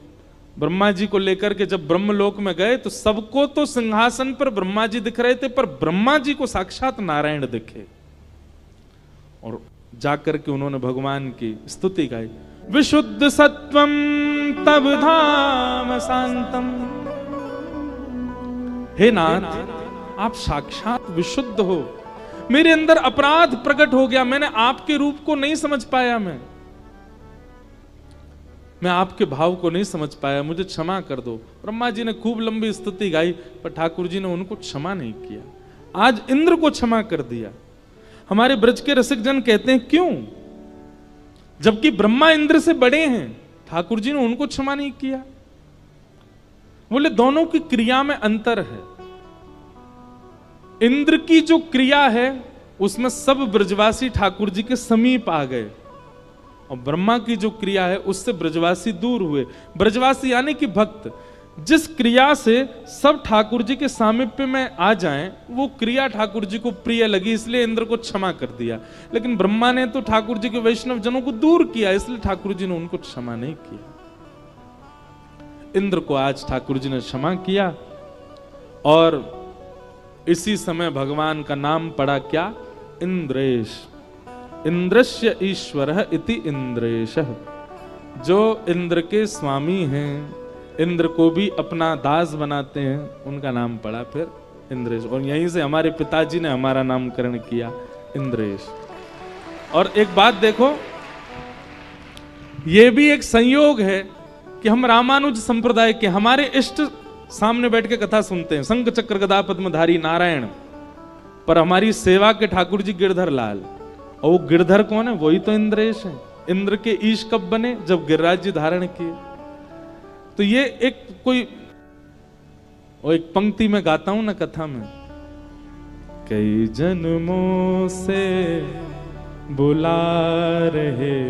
ब्रह्मा जी को लेकर के जब ब्रह्मलोक में गए तो सबको तो सिंहासन पर ब्रह्मा जी दिख रहे थे, पर ब्रह्मा जी को साक्षात नारायण दिखे। और जाकर के उन्होंने भगवान की स्तुति गाई, विशुद्ध सत्वम तब धाम शांतम। हे नाथ, आप साक्षात विशुद्ध हो, मेरे अंदर अपराध प्रकट हो गया, मैंने आपके रूप को नहीं समझ पाया, मैं आपके भाव को नहीं समझ पाया, मुझे क्षमा कर दो। ब्रह्मा जी ने खूब लंबी स्तुति गाई, पर ठाकुर जी ने उनको क्षमा नहीं किया। आज इंद्र को क्षमा कर दिया। हमारे ब्रज के रसिक जन कहते हैं क्यों, जबकि ब्रह्मा इंद्र से बड़े हैं, ठाकुर जी ने उनको क्षमा नहीं किया। बोले दोनों की क्रिया में अंतर है। इंद्र की जो क्रिया है उसमें सब ब्रजवासी ठाकुर जी के समीप आ गए, और ब्रह्मा की जो क्रिया है उससे ब्रजवासी दूर हुए। ब्रजवासी यानी कि भक्त, जिस क्रिया से सब ठाकुर जी के सामीप्य में आ जाएं, वो क्रिया ठाकुर जी को प्रिय लगी, इसलिए इंद्र को क्षमा कर दिया। लेकिन ब्रह्मा ने तो ठाकुर जी के वैष्णव जनों को दूर किया, इसलिए ठाकुर जी ने उनको क्षमा नहीं किया। इंद्र को आज ठाकुर जी ने क्षमा किया, और इसी समय भगवान का नाम पड़ा क्या? इंद्रेश। इंद्रस्य ईश्वरः इति इंद्रेशः। जो इंद्र के स्वामी हैं, इंद्र को भी अपना दास बनाते हैं, उनका नाम पड़ा फिर इंद्रेश। और यहीं से हमारे पिताजी ने हमारा नामकरण किया इंद्रेश। और एक बात देखो, यह भी एक संयोग है कि हम रामानुज संप्रदाय के, हमारे इष्ट सामने बैठ के कथा सुनते हैं, शंख चक्र गदा पद्मधारी नारायण, पर हमारी सेवा के ठाकुर जी गिरधर लाल। और वो गिरधर कौन है? वही तो इंद्रेश है। इंद्र के ईश कब बने? जब गिरिराज जी धारण किए। तो ये एक कोई, और एक पंक्ति में गाता हूं ना कथा में, कई जन्मों से बुला रहे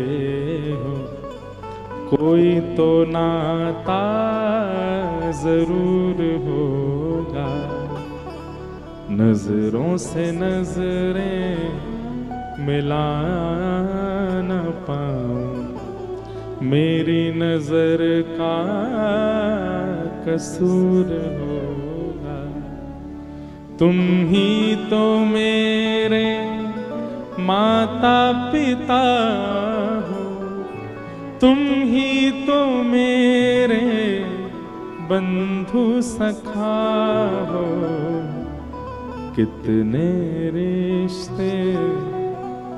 हो, कोई तो नाता जरूर होगा, नजरों से नजरें मिला न पाऊं, मेरी नजर का कसूर होगा, तुम ही तो मेरे माता पिता हो, तुम ही तो मेरे बंधु सखा हो, कितने रिश्ते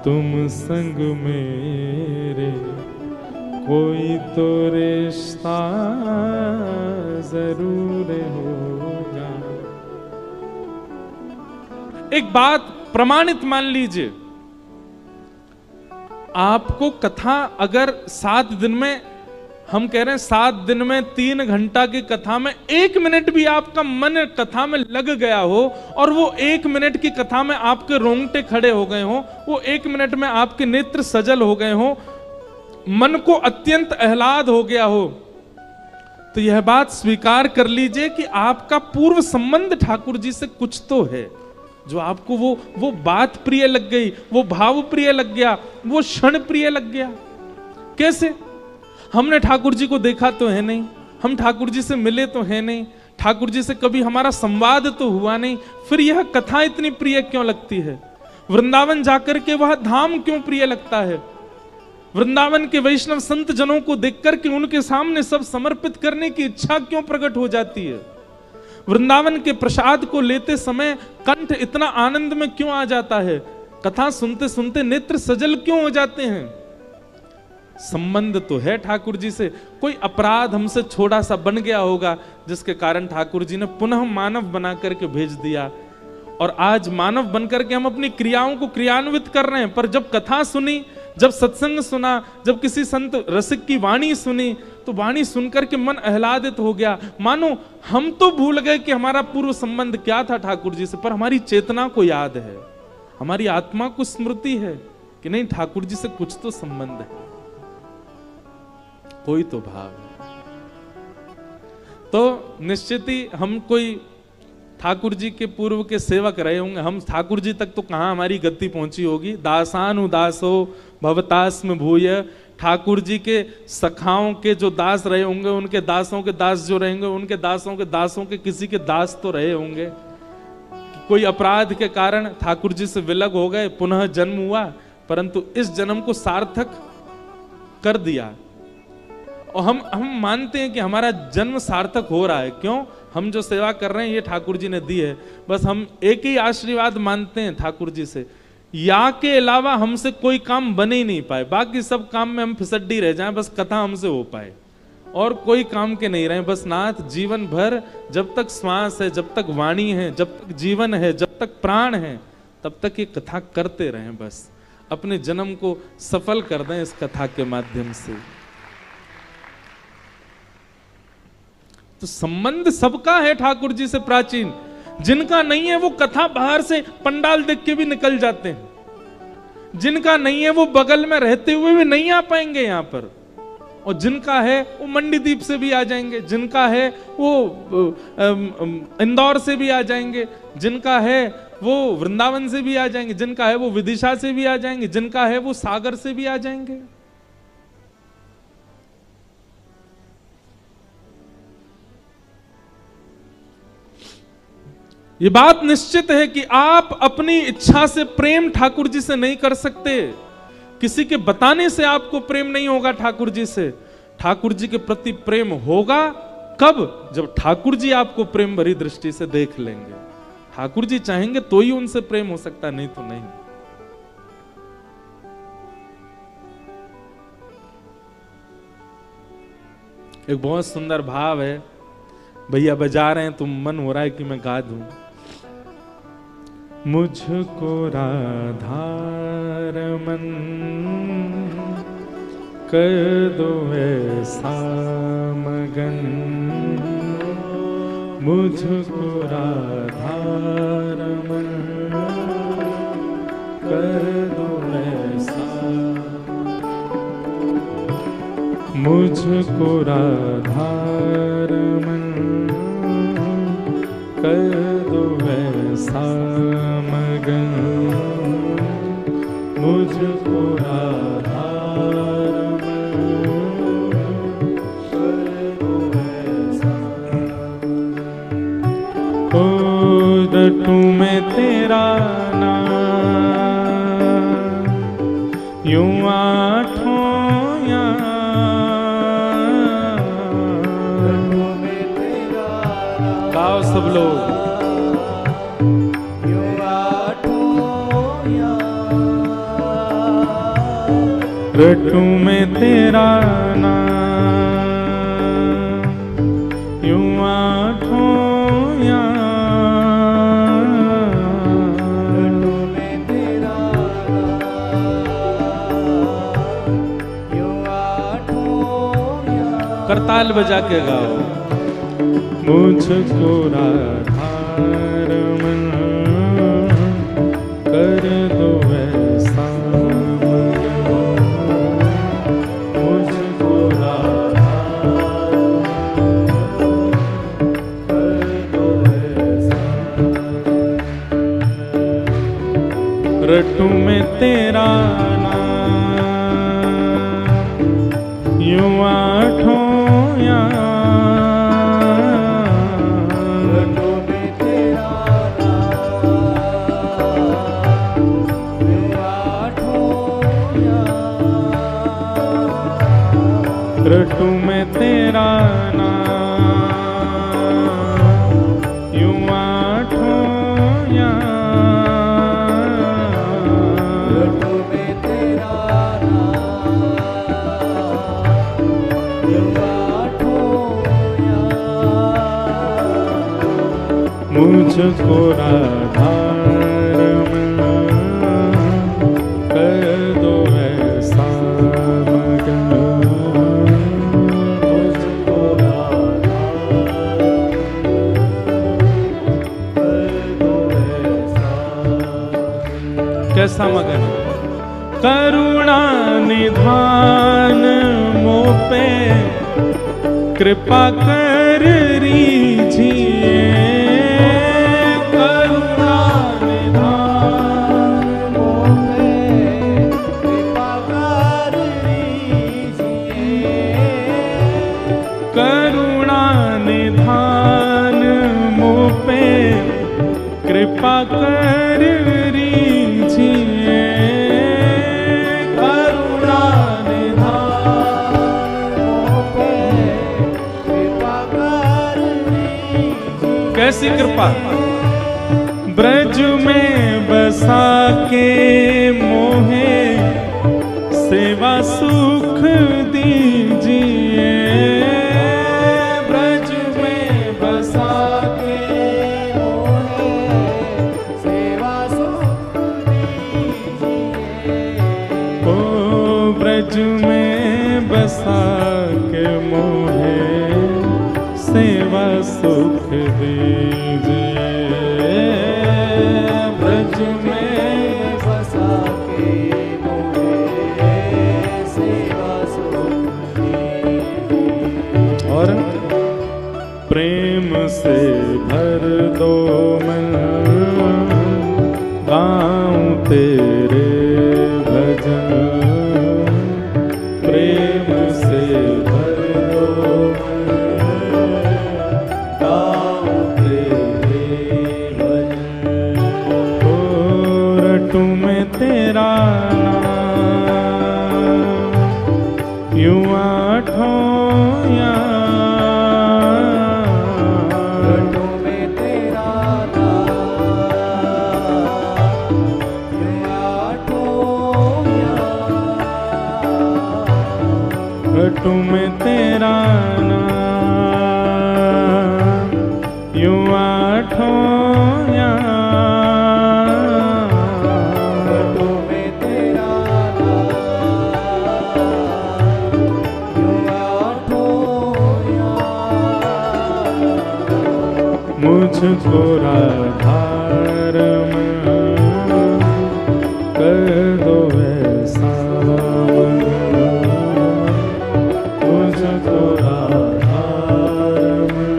तुम संग मेरे, कोई तो रिश्ता जरूर होगा। एक बात प्रमाणित मान लीजिए, आपको कथा अगर 7 दिन में, हम कह रहे हैं 7 दिन में 3 घंटा की कथा में 1 मिनट भी आपका मन कथा में लग गया हो, और वो 1 मिनट की कथा में आपके रोंगटे खड़े हो गए हो, वो 1 मिनट में आपके नेत्र सजल हो गए हो, मन को अत्यंत आह्लाद हो गया हो, तो यह बात स्वीकार कर लीजिए कि आपका पूर्व संबंध ठाकुर जी से कुछ तो है, जो आपको वो बात प्रिय लग गई, वो भाव प्रिय लग गया, वो क्षण प्रिय लग गया। कैसे? हमने ठाकुर जी को देखा तो है नहीं, हम ठाकुर जी से मिले तो है नहीं, ठाकुर जी से कभी हमारा संवाद तो हुआ नहीं, फिर यह कथा इतनी प्रिय क्यों लगती है? वृंदावन जाकर के वह धाम क्यों प्रिय लगता है? वृंदावन के वैष्णव संत जनों को देखकर के उनके सामने सब समर्पित करने की इच्छा क्यों प्रकट हो जाती है? वृंदावन के प्रसाद को लेते समय कंठ इतना आनंद में क्यों आ जाता है? कथा सुनते सुनते नेत्र सजल क्यों हो जाते हैं? संबंध तो है ठाकुर जी से। कोई अपराध हमसे छोटा सा बन गया होगा, जिसके कारण ठाकुर जी ने पुनः मानव बना करके भेज दिया, और आज मानव बनकर के हम अपनी क्रियाओं को क्रियान्वित कर रहे हैं। पर जब कथा सुनी, जब सत्संग सुना, जब किसी संत रसिक की वाणी सुनी, तो वाणी सुनकर के मन आह्लादित हो गया, मानो हम तो भूल गए कि हमारा पूर्व संबंध क्या था ठाकुर जी से, पर हमारी चेतना को याद है, हमारी आत्मा को स्मृति है कि नहीं, ठाकुर जी से कुछ तो संबंध है, कोई तो भाव है। तो निश्चित ही हम कोई ठाकुर जी के पूर्व के सेवक रहे होंगे, हम ठाकुर जी तक तो कहां हमारी गति पहुंची होगी। दासानुदासो भवतास्म भूय, ठाकुर जी के सखाओं के जो दास रहे होंगे, उनके दासों के दास जो रहेंगे, उनके दासों के दासों के किसी के दास तो रहे होंगे। कोई अपराध के कारण ठाकुर जी से विलग हो गए, पुनः जन्म हुआ, परंतु इस जन्म को सार्थक कर दिया, और हम मानते हैं कि हमारा जन्म सार्थक हो रहा है। क्यों? हम जो सेवा कर रहे हैं ये ठाकुर जी ने दी है। बस हम एक ही आशीर्वाद मानते हैं ठाकुर जी से, या के अलावा हमसे कोई काम बने ही नहीं पाए, बाकी सब काम में हम फिसड्डी रह जाएं, बस कथा हमसे हो पाए, और कोई काम के नहीं रहे। बस नाथ जीवन भर, जब तक श्वास है, जब तक वाणी है, जब तक जीवन है, जब तक प्राण है, तब तक ये कथा करते रहें, बस अपने जन्म को सफल कर दें इस कथा के माध्यम से। तो संबंध सबका है ठाकुर जी से प्राचीन। जिनका नहीं है वो कथा बाहर से पंडाल देख के भी निकल जाते हैं, जिनका नहीं है वो बगल में रहते हुए भी नहीं आ पाएंगे यहाँ पर, और जिनका है वो मंडीदीप से भी आ जाएंगे, जिनका है वो इंदौर से भी आ जाएंगे, जिनका है वो वृंदावन से भी आ जाएंगे, जिनका है वो विदिशा से भी आ जाएंगे, जिनका है वो सागर से भी आ जाएंगे। ये बात निश्चित है कि आप अपनी इच्छा से प्रेम ठाकुर जी से नहीं कर सकते, किसी के बताने से आपको प्रेम नहीं होगा ठाकुर जी से। ठाकुर जी के प्रति प्रेम होगा कब? जब ठाकुर जी आपको प्रेम भरी दृष्टि से देख लेंगे। ठाकुर जी चाहेंगे तो ही उनसे प्रेम हो सकता, नहीं तो नहीं। एक बहुत सुंदर भाव है, भैया बजा रहे हैं तो मन हो रहा है कि मैं गा दूं। मुझको राधा रमन कर दो ऐसा मगन, मुझको राधा रमन कर दो ऐसा, मुझको राधा रमन कर दो ऐसा मगन, मुझको राधा रटू मैं तेरा नाम यूं आठों रटू में तेरा गाओ सब लोग, यूं आठों रटू में तेरा नाम यूं आठों करताल बजा के गाओ। मुझको राधा रमन कर दो ऐसा मगन, मुझको राधा कर दो ऐसा, रटू में तेरा नाम यूं आठों रटू में तेरा नाम यूं आठों रटू में तेरा नाम यूं आठों मुझको राधा रमन कर दो ऐसा मगन, कैसा मगन? करुणा निधान मोह पे कृपा कर रीजिए, करुणा निधान मोह पे कृपा कर रीजिए, करुणा निधान मोह पे कृपा कर करुणा निधान पे कृपा कर, कैसी कृपा? ब्रज में बसा के मोहे सेवा सुख दीजिए, ब्रज में बसा के मोहे सेवा सुख दीजिए, ओ ब्रज में बसा के मोहे सेवा सेवा सुख दीजिए, ब्रज में बसा के मोहे सेवा सुख दीजिए। और प्रेम से भर दो मन, गाऊं तेरे भजन, प्रेम से भर दो मन, गाऊं तेरे भजन। ओ रटूं मैं तेरा नाम, यूं आठों याम, रटूं मैं तेरा नाम, यूं आठों याम, रटूं मैं तेरा नाम, यूं आठों याम। मुझको राधा रमण कर दो ऐसा मन, मुझको राधा रमण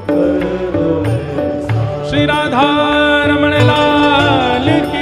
कर दो ऐसा। श्री राधा रमण लाल की।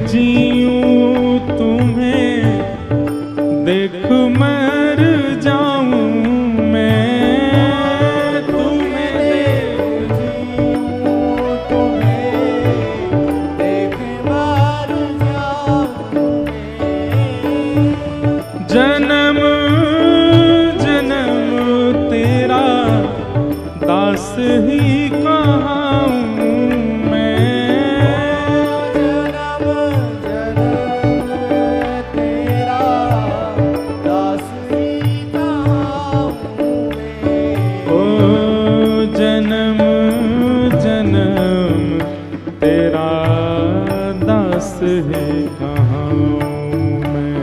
जीऊं तुम्हें देख मर जाऊं मैं, तुम्हें देख जीऊं तुम्हें देख मर जाऊं मैं। जन्म जन्म तेरा दास ही कहाऊं मैं, जन्म जन्म तेरा दास है कहाऊं मैं,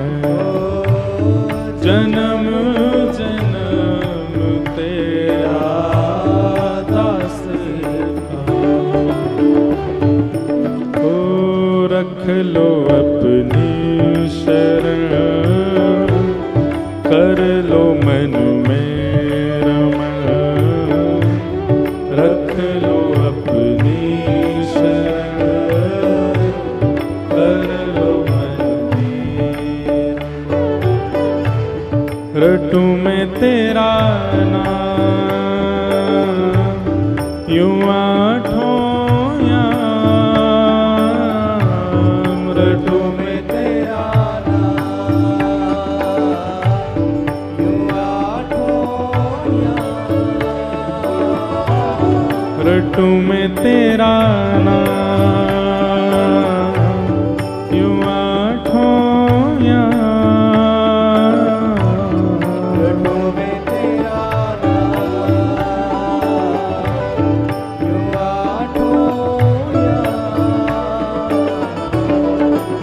जन्म जन्म तेरा दास है कहाऊं। ओ रख लो अपनी शरण, कर लो मन में रमण, रख लो अपनी शरण, कर लो मन में रमण। रटूं मैं तेरा नाम, यूं आठों याम, रटूं मैं तेरा रटूं मैं तेरा नाम, यूं आठों याम, रटूं मैं तेरा नाम, यूं आठों याम।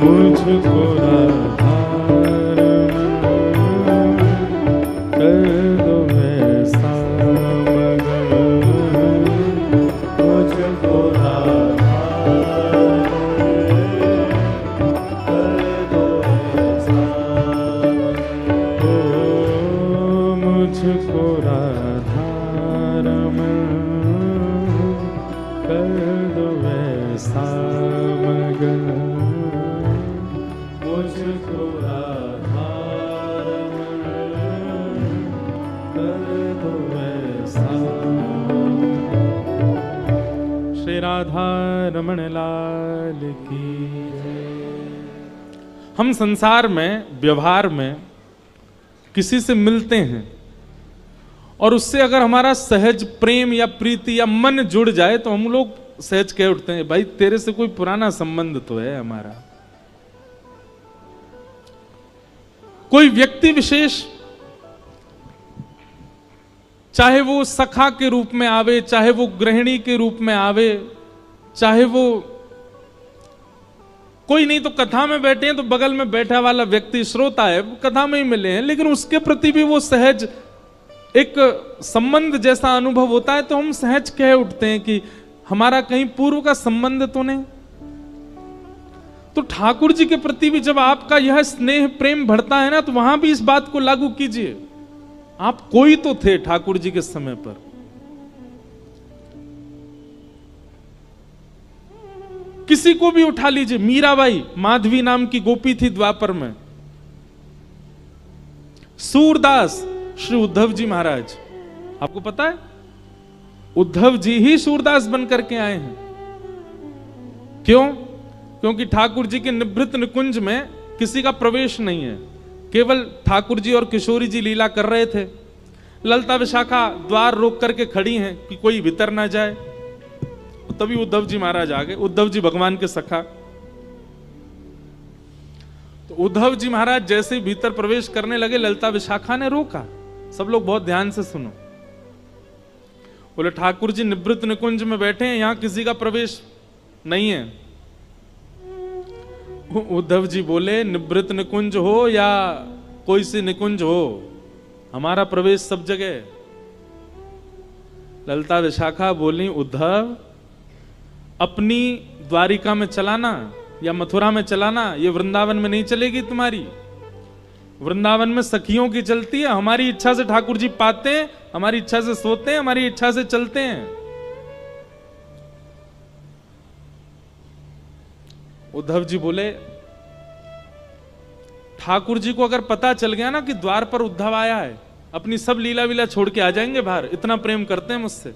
मुझको राधा रमण कर दो ऐसा मगन, मुझको राधा बोले राधा रमण लाल की जय। हम संसार में व्यवहार में किसी से मिलते हैं और उससे अगर हमारा सहज प्रेम या प्रीति या मन जुड़ जाए तो हम लोग सहज कह उठते हैं भाई तेरे से कोई पुराना संबंध तो है हमारा। कोई व्यक्ति विशेष चाहे वो सखा के रूप में आवे, चाहे वो गृहिणी के रूप में आवे, चाहे वो कोई नहीं तो कथा में बैठे हैं तो बगल में बैठा वाला व्यक्ति श्रोता है, कथा में ही मिले हैं, लेकिन उसके प्रति भी वो सहज एक संबंध जैसा अनुभव होता है तो हम सहज कह उठते हैं कि हमारा कहीं पूर्व का संबंध तो नहीं। तो ठाकुर जी के प्रति भी जब आपका यह स्नेह प्रेम बढ़ता है ना तो वहां भी इस बात को लागू कीजिए। आप कोई तो थे ठाकुर जी के समय पर। किसी को भी उठा लीजिए, मीराबाई माधवी नाम की गोपी थी द्वापर में, सूरदास श्री उद्धव जी महाराज, आपको पता है उद्धव जी ही सूरदास बन करके आए हैं। क्यों? क्योंकि ठाकुर जी के निभृत निकुंज में किसी का प्रवेश नहीं है, केवल ठाकुर जी और किशोरी जी लीला कर रहे थे। ललिता विशाखा द्वार रोक करके खड़ी हैं कि कोई भीतर ना जाए, तभी उद्धव जी महाराज आ गए। उद्धव जी भगवान के सखा, तो उद्धव जी महाराज जैसे ही भीतर प्रवेश करने लगे ललिता विशाखा ने रोका। सब लोग बहुत ध्यान से सुनो। बोले ठाकुर जी निवृत्त निकुंज में बैठे हैं, यहां किसी का प्रवेश नहीं है। उद्धव जी बोले निवृत्त निकुंज हो या कोई सी निकुंज हो, हमारा प्रवेश सब जगह। ललिता विशाखा बोली उद्धव अपनी द्वारिका में चलाना या मथुरा में चलाना, ये वृंदावन में नहीं चलेगी तुम्हारी। वृंदावन में सखियों की चलती है, हमारी इच्छा से ठाकुर जी पाते हैं, हमारी इच्छा से सोते हैं, हमारी इच्छा से चलते हैं। उद्धव जी बोले ठाकुर जी को अगर पता चल गया ना कि द्वार पर उद्धव आया है, अपनी सब लीला वीला छोड़ के आ जाएंगे बाहर, इतना प्रेम करते हैं मुझसे।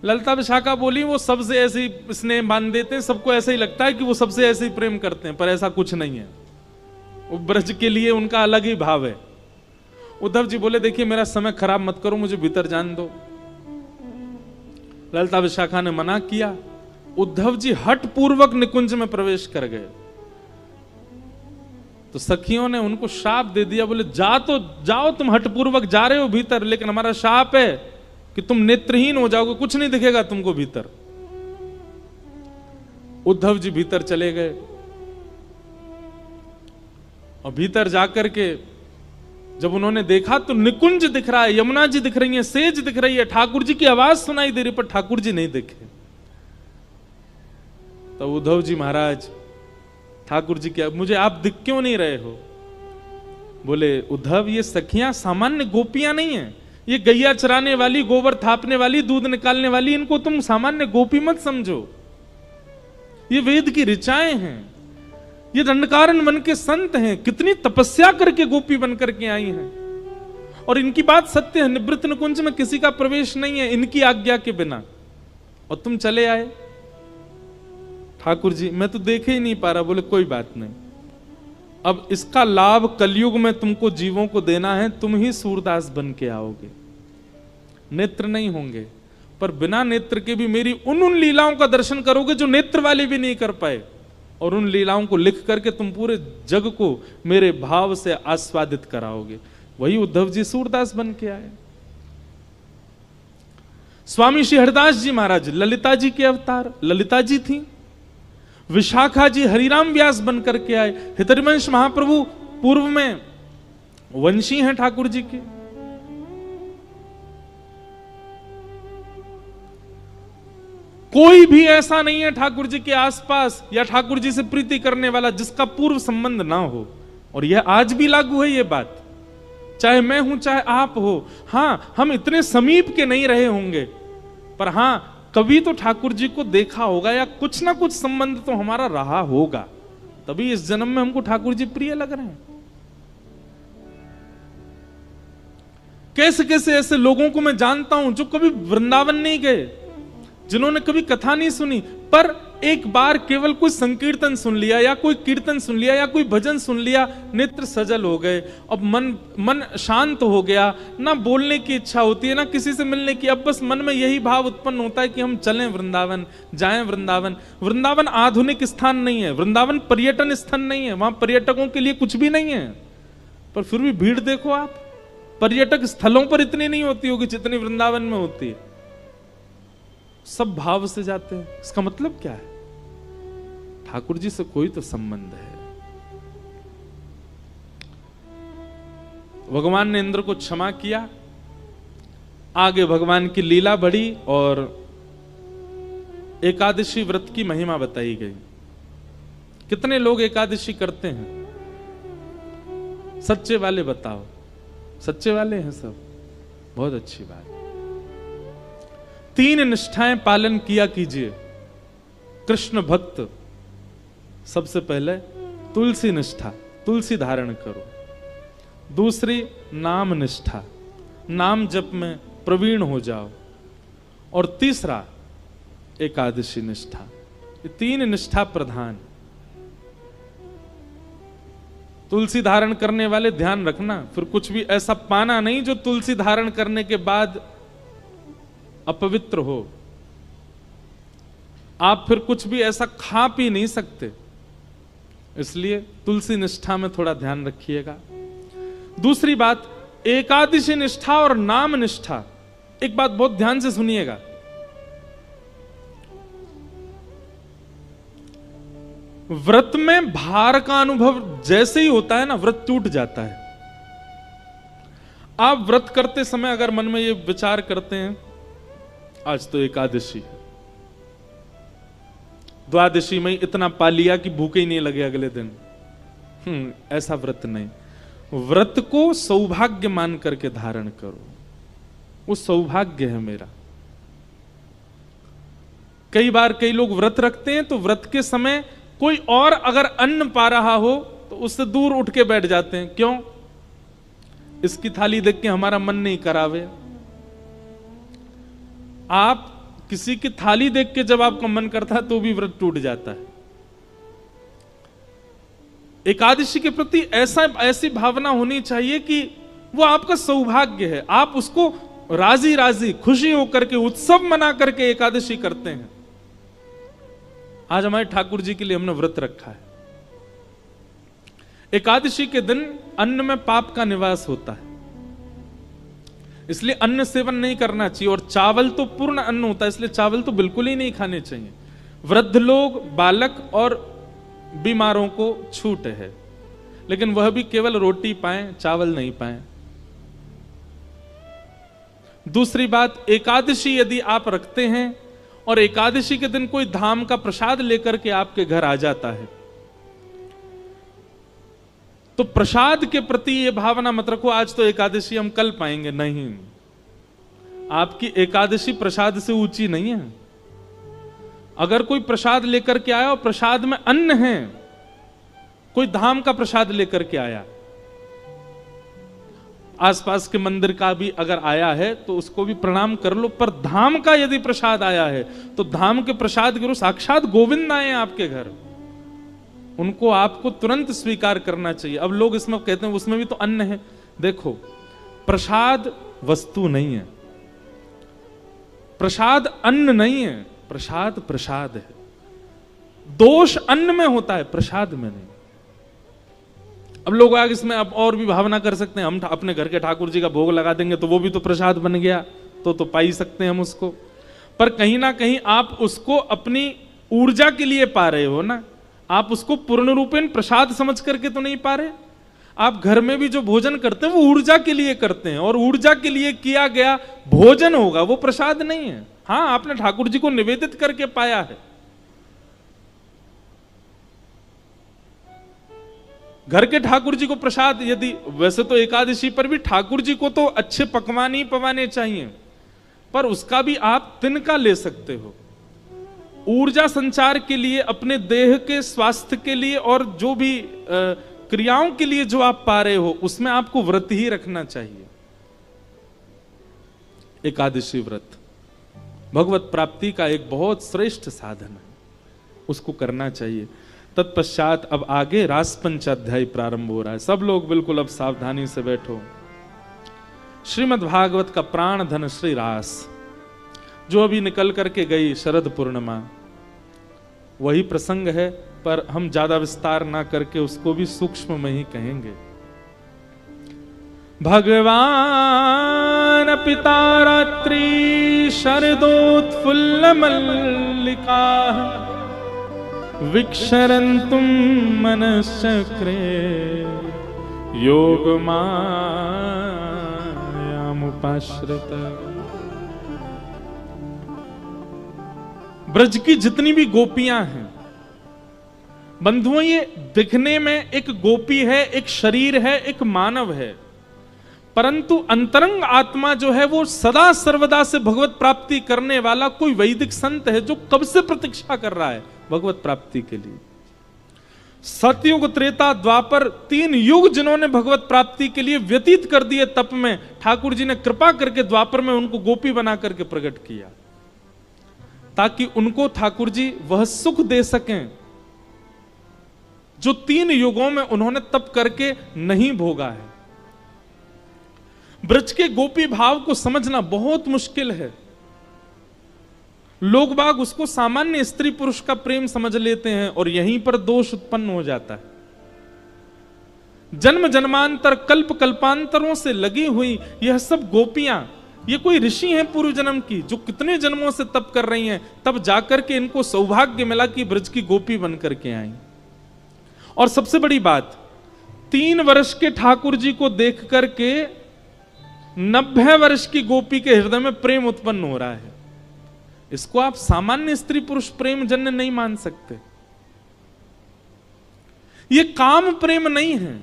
ललिता विशाखा बोली वो सबसे ऐसे ही स्नेह बांध देते हैं, सबको ऐसा ही लगता है कि वो सबसे ऐसे ही प्रेम करते हैं, पर ऐसा कुछ नहीं है। वो ब्रज के लिए उनका अलग ही भाव है। उद्धव जी बोले देखिए मेरा समय खराब मत करो, मुझे भीतर जान दो। ललिता विशाखा ने मना किया। उद्धव जी हठ पूर्वक निकुंज में प्रवेश कर गए तो सखियों ने उनको शाप दे दिया। बोले जा तो जाओ, तुम हठ पूर्वक जा रहे हो भीतर, लेकिन हमारा शाप है कि तुम नेत्रहीन हो जाओगे, कुछ नहीं दिखेगा तुमको भीतर। उद्धव जी भीतर चले गए और भीतर जाकर के जब उन्होंने देखा तो निकुंज दिख रहा है, यमुना जी दिख रही है, सेज दिख रही है, ठाकुर जी की आवाज सुनाई दे रही, पर ठाकुर जी नहीं दिखे। तो उद्धव जी महाराज ठाकुर जी क्या, मुझे आप दिख क्यों नहीं रहे हो? बोले उद्धव ये सखियां सामान्य गोपियां नहीं है, ये गैया चराने वाली, गोबर थापने वाली, दूध निकालने वाली, इनको तुम सामान्य गोपी मत समझो। ये वेद की ऋचाएं हैं, ये दंडकारन बन के संत हैं, कितनी तपस्या करके गोपी बन करके आई हैं, और इनकी बात सत्य है, निवृत्त निकुंज में किसी का प्रवेश नहीं है इनकी आज्ञा के बिना, और तुम चले आए। ठाकुर जी मैं तो देखे ही नहीं पा रहा। बोले कोई बात नहीं, अब इसका लाभ कलयुग में तुमको जीवों को देना है, तुम ही सूरदास बन के आओगे। नेत्र नहीं होंगे, पर बिना नेत्र के भी मेरी उन लीलाओं का दर्शन करोगे जो नेत्र वाले भी नहीं कर पाए, और उन लीलाओं को लिख करके तुम पूरे जग को मेरे भाव से आस्वादित कराओगे। वही उद्धव जी सूरदास बन के आए। स्वामी श्री हरिदास जी महाराज ललिता जी के अवतार, ललिता जी थी। विशाखा जी हरिराम व्यास बन करके आए। हितरिवंश महाप्रभु पूर्व में वंशी हैं ठाकुर जी के। कोई भी ऐसा नहीं है ठाकुर जी के आसपास या ठाकुर जी से प्रीति करने वाला जिसका पूर्व संबंध ना हो, और यह आज भी लागू है ये बात, चाहे मैं हूं चाहे आप हो। हां हम इतने समीप के नहीं रहे होंगे, पर हां कभी तो ठाकुर जी को देखा होगा या कुछ ना कुछ संबंध तो हमारा रहा होगा, तभी इस जन्म में हमको ठाकुर जी प्रिय लग रहे हैं। कैसे कैसे ऐसे लोगों को मैं जानता हूं जो कभी वृंदावन नहीं गए, जिन्होंने कभी कथा नहीं सुनी, पर एक बार केवल कोई संकीर्तन सुन लिया या कोई कीर्तन सुन लिया या कोई भजन सुन लिया, नेत्र सजल हो गए, अब मन शांत हो गया, ना बोलने की इच्छा होती है ना किसी से मिलने की, अब बस मन में यही भाव उत्पन्न होता है कि हम चलें वृंदावन, जाएं वृंदावन। वृंदावन आधुनिक स्थान नहीं है, वृंदावन पर्यटन स्थान नहीं है, वहां पर्यटकों के लिए कुछ भी नहीं है, पर फिर भी भीड़ देखो आप, पर्यटक स्थलों पर इतनी नहीं होती होगी जितनी वृंदावन में होती है। सब भाव से जाते हैं। इसका मतलब क्या है? ठाकुर जी से कोई तो संबंध है। भगवान ने इंद्र को क्षमा किया, आगे भगवान की लीला बढ़ी और एकादशी व्रत की महिमा बताई गई। कितने लोग एकादशी करते हैं? सच्चे वाले बताओ। सच्चे वाले हैं सब, बहुत अच्छी बात। 3 निष्ठाएं पालन किया कीजिए। कृष्ण भक्त, सबसे पहले तुलसी निष्ठा, तुलसी धारण करो। दूसरी नाम निष्ठा, नाम जप में प्रवीण हो जाओ। और तीसरा एकादशी निष्ठा। ये 3 निष्ठा प्रधान। तुलसी धारण करने वाले ध्यान रखना, फिर कुछ भी ऐसा पाना नहीं जो तुलसी धारण करने के बाद अपवित्र हो। आप फिर कुछ भी ऐसा खा पी नहीं सकते, इसलिए तुलसी निष्ठा में थोड़ा ध्यान रखिएगा। दूसरी बात, एकादशी निष्ठा और नाम निष्ठा। एक बात बहुत ध्यान से सुनिएगा, व्रत में भार का अनुभव जैसे ही होता है ना, व्रत टूट जाता है। आप व्रत करते समय अगर मन में ये विचार करते हैं, आज तो एकादशी है, द्वादशी में इतना पा लिया कि भूखे ही नहीं लगे अगले दिन, ऐसा व्रत नहीं। व्रत को सौभाग्य मान करके धारण करो, वो सौभाग्य है मेरा। कई बार कई लोग व्रत रखते हैं तो व्रत के समय कोई और अगर अन्न पा रहा हो तो उससे दूर उठ के बैठ जाते हैं। क्यों? इसकी थाली देख के हमारा मन नहीं करावे। आप किसी की थाली देख के जब आपका मन करता है तो भी व्रत टूट जाता है। एकादशी के प्रति ऐसी भावना होनी चाहिए कि वो आपका सौभाग्य है, आप उसको राजी राजी खुशी होकर के उत्सव मना करके एकादशी करते हैं। आज हमारे ठाकुर जी के लिए हमने व्रत रखा है। एकादशी के दिन अन्न में पाप का निवास होता है, इसलिए अन्न सेवन नहीं करना चाहिए। और चावल तो पूर्ण अन्न होता है, इसलिए चावल तो बिल्कुल ही नहीं खाने चाहिए। वृद्ध लोग, बालक और बीमारों को छूट है, लेकिन वह भी केवल रोटी पाएं, चावल नहीं पाएं। दूसरी बात, एकादशी यदि आप रखते हैं और एकादशी के दिन कोई धाम का प्रसाद लेकर के आपके घर आ जाता है, तो प्रसाद के प्रति यह भावना मत रखो आज तो एकादशी हम कल पाएंगे। नहीं, आपकी एकादशी प्रसाद से ऊंची नहीं है। अगर कोई प्रसाद लेकर के आया और प्रसाद में अन्न है, कोई धाम का प्रसाद लेकर के आया, आसपास के मंदिर का भी अगर आया है तो उसको भी प्रणाम कर लो, पर धाम का यदि प्रसाद आया है तो धाम के प्रसाद के साक्षात गोविंद आए हैं आपके घर, उनको आपको तुरंत स्वीकार करना चाहिए। अब लोग इसमें कहते हैं उसमें भी तो अन्न है। देखो, प्रसाद वस्तु नहीं है, प्रसाद अन्न नहीं है, प्रसाद प्रसाद है। दोष अन्न में होता है, प्रसाद में नहीं। अब लोग आगे इसमें अब और भी भावना कर सकते हैं, हम अपने घर के ठाकुर जी का भोग लगा देंगे तो वो भी तो प्रसाद बन गया, तो पा ही सकते हैं हम उसको। पर कहीं ना कहीं आप उसको अपनी ऊर्जा के लिए पा रहे हो ना, आप उसको पूर्ण रूपेण प्रसाद समझ करके तो नहीं पा रहे। आप घर में भी जो भोजन करते हैं वो ऊर्जा के लिए करते हैं, और ऊर्जा के लिए किया गया भोजन होगा, वो प्रसाद नहीं है। हाँ, आपने ठाकुर जी को निवेदित करके पाया है। घर के ठाकुर जी को प्रसाद, यदि वैसे तो एकादशी पर भी ठाकुर जी को तो अच्छे पकवान ही पवाने चाहिए, पर उसका भी आप तिनका ले सकते हो। ऊर्जा संचार के लिए, अपने देह के स्वास्थ्य के लिए और जो भी क्रियाओं के लिए जो आप पा रहे हो, उसमें आपको व्रत ही रखना चाहिए। एकादशी व्रत भगवत प्राप्ति का एक बहुत श्रेष्ठ साधन है, उसको करना चाहिए। तत्पश्चात अब आगे रास पंचाध्याय प्रारंभ हो रहा है। सब लोग बिल्कुल अब सावधानी से बैठो। श्रीमद् भागवत का प्राण धन श्री रास, जो अभी निकल करके गई शरद पूर्णिमा, वही प्रसंग है, पर हम ज्यादा विस्तार ना करके उसको भी सूक्ष्म में ही कहेंगे। भगवान पिता रात्रि शरदोत्फुल्ल मल्लिका विक्षरन्तुम मनश्चक्रे योगमायामुपाश्रित। ब्रज की जितनी भी गोपियां हैं बंधुओं, ये दिखने में एक गोपी है, एक शरीर है, एक मानव है, परंतु अंतरंग आत्मा जो है वो सदा सर्वदा से भगवत प्राप्ति करने वाला कोई वैदिक संत है, जो कब से प्रतीक्षा कर रहा है भगवत प्राप्ति के लिए। सतयुग, त्रेता, द्वापर, 3 युग जिन्होंने भगवत प्राप्ति के लिए व्यतीत कर दिए तप में, ठाकुर जी ने कृपा करके द्वापर में उनको गोपी बना करके प्रकट किया, ताकि उनको ठाकुर जी वह सुख दे सकें जो 3 युगों में उन्होंने तप करके नहीं भोगा है। ब्रज के गोपी भाव को समझना बहुत मुश्किल है। लोग बाग उसको सामान्य स्त्री पुरुष का प्रेम समझ लेते हैं और यहीं पर दोष उत्पन्न हो जाता है। जन्म जन्मांतर कल्प कल्पांतरों से लगी हुई यह सब गोपियां, ये कोई ऋषि हैं पूर्व जन्म की, जो कितने जन्मों से तप कर रही हैं, तब जाकर के इनको सौभाग्य मिला कि ब्रज की गोपी बन करके आई। और सबसे बड़ी बात, 3 वर्ष के ठाकुर जी को देख करके 90 वर्ष की गोपी के हृदय में प्रेम उत्पन्न हो रहा है। इसको आप सामान्य स्त्री पुरुष प्रेम जन्य नहीं मान सकते। ये काम प्रेम नहीं है,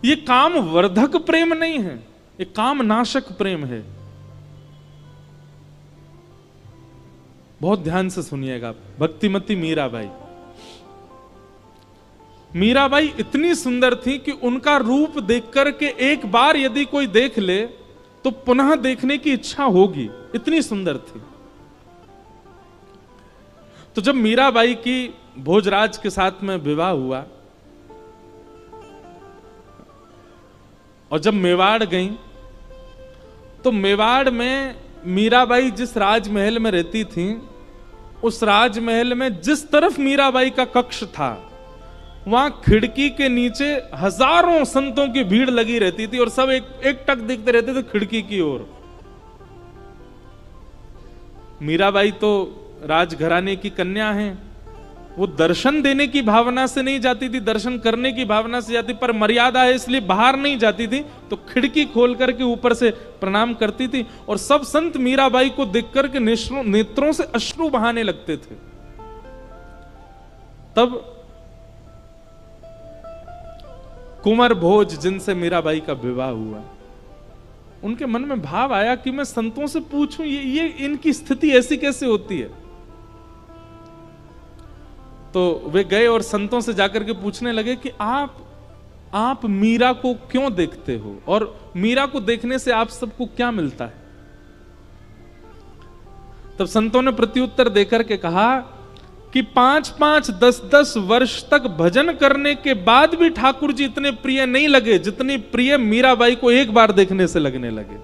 ये काम वर्धक प्रेम नहीं है, ये काम नाशक प्रेम है। बहुत ध्यान से सुनिएगा। भक्तिमती मीराबाई, मीराबाई इतनी सुंदर थी कि उनका रूप देख करके एक बार यदि कोई देख ले तो पुनः देखने की इच्छा होगी, इतनी सुंदर थी। तो जब मीराबाई की भोजराज के साथ में विवाह हुआ और जब मेवाड़ गई, तो मेवाड़ में मीराबाई जिस राजमहल में रहती थी, उस राजमहल में जिस तरफ मीराबाई का कक्ष था, वहां खिड़की के नीचे हजारों संतों की भीड़ लगी रहती थी और सब एक टक देखते रहते थे खिड़की की ओर। मीराबाई तो राजघराने की कन्या है, वो दर्शन देने की भावना से नहीं जाती थी, दर्शन करने की भावना से जाती, पर मर्यादा है इसलिए बाहर नहीं जाती थी, तो खिड़की खोल करके ऊपर से प्रणाम करती थी। और सब संत मीराबाई को देख करके नेत्रों से अश्रु बहाने लगते थे। तब कुंवर भोज, जिनसे मीराबाई का विवाह हुआ, उनके मन में भाव आया कि मैं संतों से पूछूं ये इनकी स्थिति ऐसी कैसे होती है। तो वे गए और संतों से जाकर के पूछने लगे कि आप मीरा को क्यों देखते हो और मीरा को देखने से आप सबको क्या मिलता है। तब संतों ने प्रत्युत्तर देकर के कहा कि 5-5, 10-10 वर्ष तक भजन करने के बाद भी ठाकुर जी इतने प्रिय नहीं लगे जितनी प्रिय मीराबाई को एक बार देखने से लगने लगे।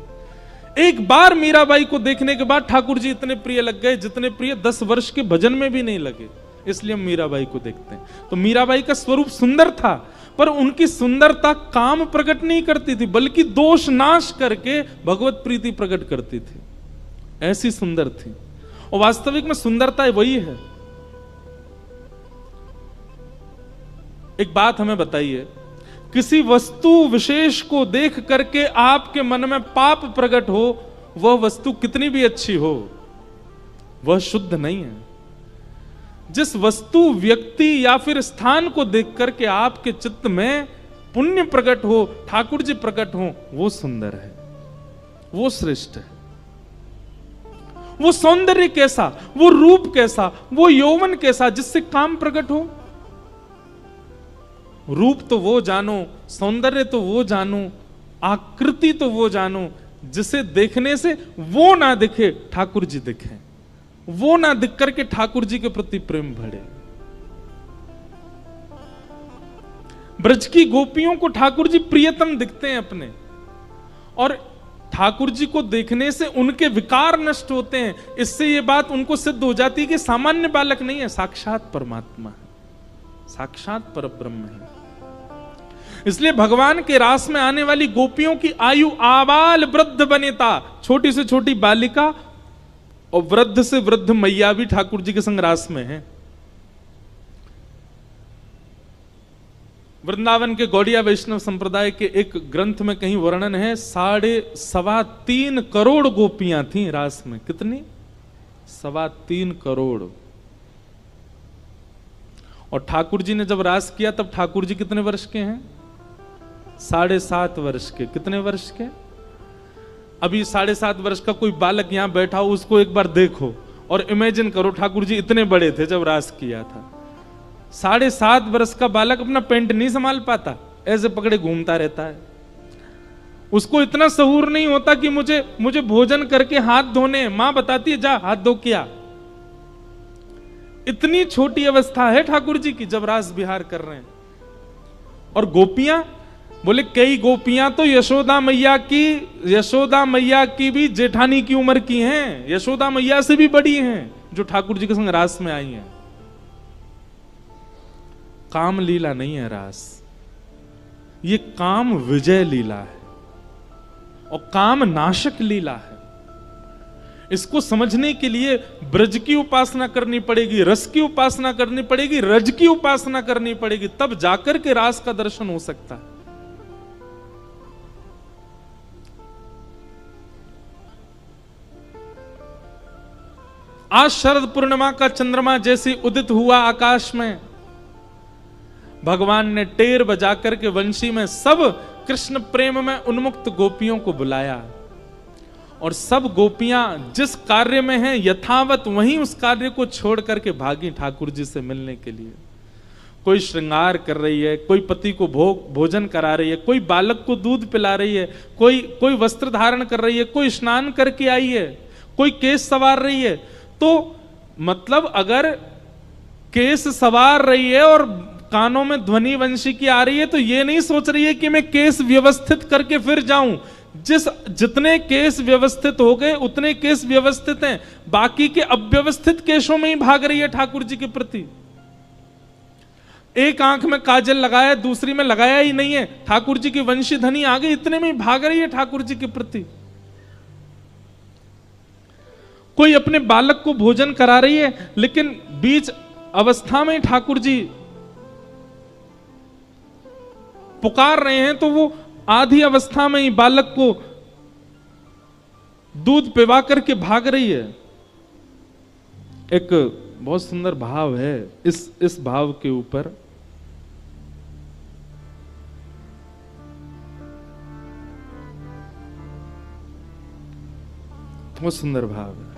एक बार मीराबाई को देखने के बाद ठाकुर जी इतने प्रिय लग गए जितने प्रिय 10 वर्ष के भजन में भी नहीं लगे। इसलिए हम मीराबाई को देखते हैं। तो मीराबाई का स्वरूप सुंदर था, पर उनकी सुंदरता काम प्रकट नहीं करती थी, बल्कि दोष नाश करके भगवत प्रीति प्रकट करती थी। ऐसी सुंदर थी। और वास्तविक में सुंदरता वही है। एक बात हमें बताइए, किसी वस्तु विशेष को देख करके आपके मन में पाप प्रकट हो, वह वस्तु कितनी भी अच्छी हो, वह शुद्ध नहीं है। जिस वस्तु, व्यक्ति या फिर स्थान को देख करके आपके चित्त में पुण्य प्रकट हो, ठाकुर जी प्रकट हो, वो सुंदर है, वो श्रेष्ठ है। वो सौंदर्य कैसा, वो रूप कैसा, वो यौवन कैसा, जिससे काम प्रकट हो। रूप तो वो जानो, सौंदर्य तो वो जानो, आकृति तो वो जानो जिसे देखने से वो ना दिखे ठाकुर जी दिखे, वो ना दिख करके ठाकुर जी के प्रति प्रेम बढ़े। ब्रज की गोपियों को ठाकुर जी प्रियतम दिखते हैं अपने, और ठाकुर जी को देखने से उनके विकार नष्ट होते हैं। इससे ये बात उनको सिद्ध हो जाती है कि सामान्य बालक नहीं है, साक्षात परमात्मा है, साक्षात परब्रह्म है। इसलिए भगवान के रास में आने वाली गोपियों की आयु आबाल वृद्ध बनेता, छोटी से छोटी बालिका और वृद्ध से वृद्ध मैया भी ठाकुर जी के संग रास में है। वृंदावन के गौड़िया वैष्णव संप्रदाय के एक ग्रंथ में कहीं वर्णन है, 3.25 करोड़ गोपियां थीं रास में। कितनी? 3.25 करोड़। और ठाकुर जी ने जब रास किया तब ठाकुर जी कितने वर्ष के हैं? 7.5 वर्ष के। कितने वर्ष के? अभी 7.5 वर्ष का कोई बालक यहां बैठा हो, उसको एक बार देखो और इमेजिन करो ठाकुर जी इतने बड़े थे जब रास किया था। 7.5 वर्ष का बालक अपना पेंट नहीं संभाल पाता, ऐसे पकड़े घूमता रहता है। उसको इतना सहूर नहीं होता कि मुझे भोजन करके हाथ धोने, मां बताती है जा हाथ धो किया। इतनी छोटी अवस्था है ठाकुर जी की जब रास विहार कर रहे हैं। और गोपियां, बोले कई गोपियां तो यशोदा मैया की भी जेठानी की उम्र की हैं, यशोदा मैया से भी बड़ी हैं, जो ठाकुर जी के संग रास में आई हैं। काम लीला नहीं है रास, ये काम विजय लीला है और काम नाशक लीला है। इसको समझने के लिए ब्रज की उपासना करनी पड़ेगी, रस की उपासना करनी पड़ेगी, रज की उपासना करनी पड़ेगी, तब जाकर के रास का दर्शन हो सकता है। आज शरद पूर्णिमा का चंद्रमा जैसे उदित हुआ आकाश में, भगवान ने टेर बजा करके वंशी में सब कृष्ण प्रेम में उन्मुक्त गोपियों को बुलाया, और सब गोपियां जिस कार्य में हैं यथावत वहीं उस कार्य को छोड़ करके भागी ठाकुर जी से मिलने के लिए। कोई श्रृंगार कर रही है, कोई पति को भोजन करा रही है, कोई बालक को दूध पिला रही है, कोई वस्त्र धारण कर रही है, कोई स्नान करके आई है, कोई केस संवार रही है। तो मतलब अगर केस संवार रही है और कानों में ध्वनि वंशी की आ रही है, तो ये नहीं सोच रही है कि मैं केस व्यवस्थित करके फिर जाऊं। जितने केस व्यवस्थित हो गए उतने केस व्यवस्थित हैं, बाकी के अव्यवस्थित केसों में ही भाग रही है ठाकुर जी के प्रति। एक आंख में काजल लगाया, दूसरी में लगाया ही नहीं है, ठाकुर जी की वंशी धनी आ गई, इतने में ही भाग रही है ठाकुर जी के प्रति। कोई अपने बालक को भोजन करा रही है, लेकिन बीच अवस्था में ठाकुर जी पुकार रहे हैं, तो वो आधी अवस्था में ही बालक को दूध पिवा करके भाग रही है। एक बहुत सुंदर भाव है इस भाव के ऊपर। बहुत सुंदर भाव है।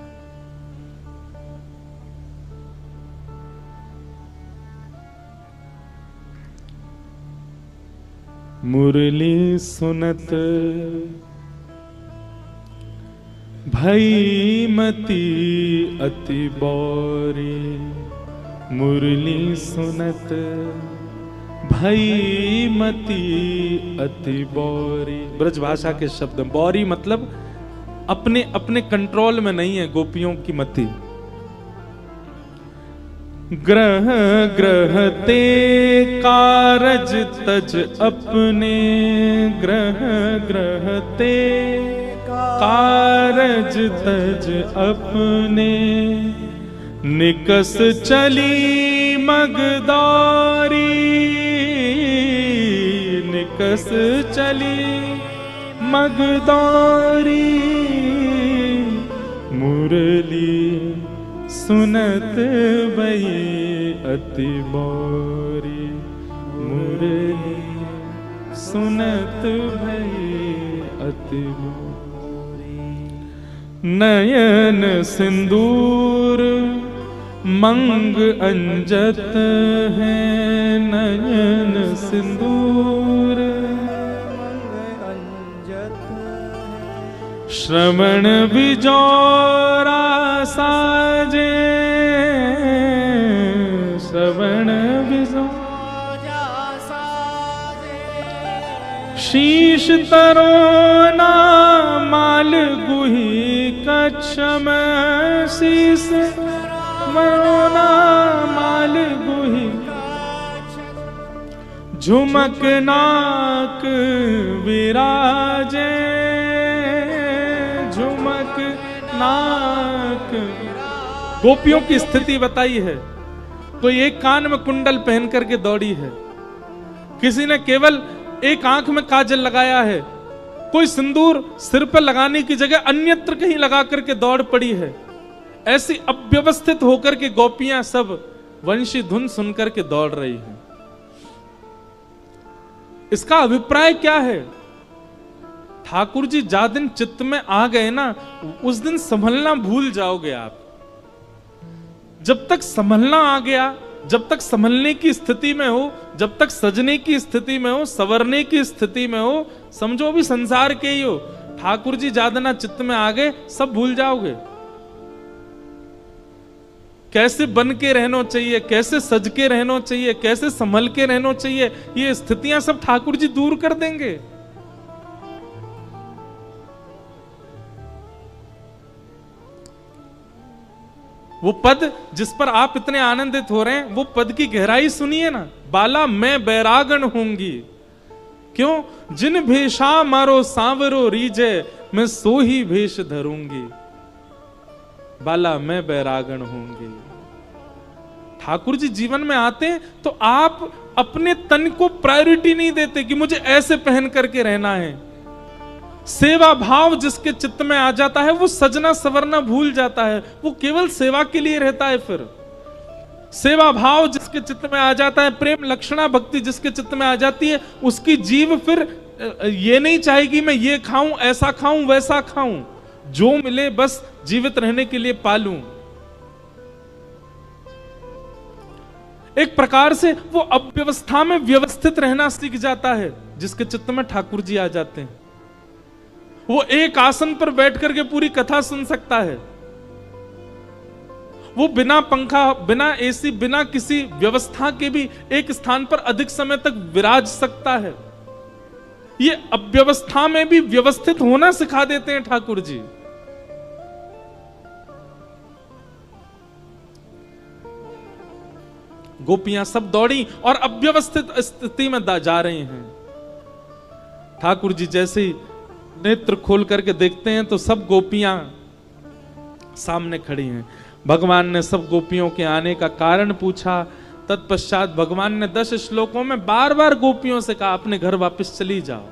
मुरली सुनत भई मती अति बौरी, मुरली सुनत भई मती अति बौरी। ब्रज भाषा के शब्द। बौरी मतलब अपने अपने कंट्रोल में नहीं है गोपियों की मति। ग्रह ग्रह ते कारज तज अपने, ग्रह ग्रह ते कारज तज अपने, निकस चली मगदारी, निकस चली मगदारी, मुरली सुनत भई अति बौरी, मुरली सुनत भई अति बौरी। नयन सिंदूर मंग अंजत है, नयन सिंदूर श्रवण बिजोरा साजे, श्रवण बिजोरा साजे, शीश तरोना माल गुही कच्छम, शीश मरोना माल गुही, झुमक नाक विराजे, झुमक नाक। गोपियों की स्थिति बताई है। कोई एक कान में कुंडल पहन करके दौड़ी है, किसी ने केवल एक आंख में काजल लगाया है, कोई सिंदूर सिर पर लगाने की जगह अन्यत्र कहीं लगा करके दौड़ पड़ी है। ऐसी अव्यवस्थित होकर के गोपियां सब वंशी धुन सुनकर के दौड़ रही हैं। इसका अभिप्राय क्या है? ठाकुर जी जा दिन चित्त में आ गए ना, उस दिन संभलना भूल जाओगे आप। जब तक संभलना आ गया, जब तक संभलने की स्थिति में हो, जब तक सजने की स्थिति में हो, संवरने की स्थिति में हो, समझो भी संसार के ही हो। ठाकुर जी जादना चित्त में आ गए, सब भूल जाओगे। कैसे बन के रहना चाहिए, कैसे सज के रहना चाहिए, कैसे संभल के रहना चाहिए, ये स्थितियां सब ठाकुर जी दूर कर देंगे। वो पद जिस पर आप इतने आनंदित हो रहे हैं, वो पद की गहराई सुनिए ना। बाला मैं बैरागण होंगी, क्यों? जिन भेषा मारो सांवरो रीजे, मैं सो ही भेष धरूंगी। बाला मैं बैरागण होंगी। ठाकुर जी जीवन में आते हैं तो आप अपने तन को प्रायोरिटी नहीं देते कि मुझे ऐसे पहन करके रहना है। सेवा भाव जिसके चित्त में आ जाता है, वो सजना सवरना भूल जाता है, वो केवल सेवा के लिए रहता है। फिर सेवा भाव जिसके चित्त में आ जाता है, प्रेम लक्षणा भक्ति जिसके चित्त में आ जाती है, उसकी जीव फिर ये नहीं चाहेगी मैं ये खाऊं, ऐसा खाऊं, वैसा खाऊं, जो मिले बस जीवित रहने के लिए पालूं। एक प्रकार से वो अव्यवस्था में व्यवस्थित रहना सीख जाता है, जिसके चित्त में ठाकुर जी आ जाते हैं। वो एक आसन पर बैठ करके पूरी कथा सुन सकता है। वो बिना पंखा, बिना एसी, बिना किसी व्यवस्था के भी एक स्थान पर अधिक समय तक विराज सकता है। ये अव्यवस्था में भी व्यवस्थित होना सिखा देते हैं ठाकुर जी। गोपियां सब दौड़ी और अव्यवस्थित स्थिति में जा रही हैं। ठाकुर जी जैसे ही नेत्र खोल करके देखते हैं तो सब गोपियां सामने खड़ी हैं। भगवान ने सब गोपियों के आने का कारण पूछा। तत्पश्चात भगवान ने 10 श्लोकों में बार बार गोपियों से कहा अपने घर वापस चली जाओ,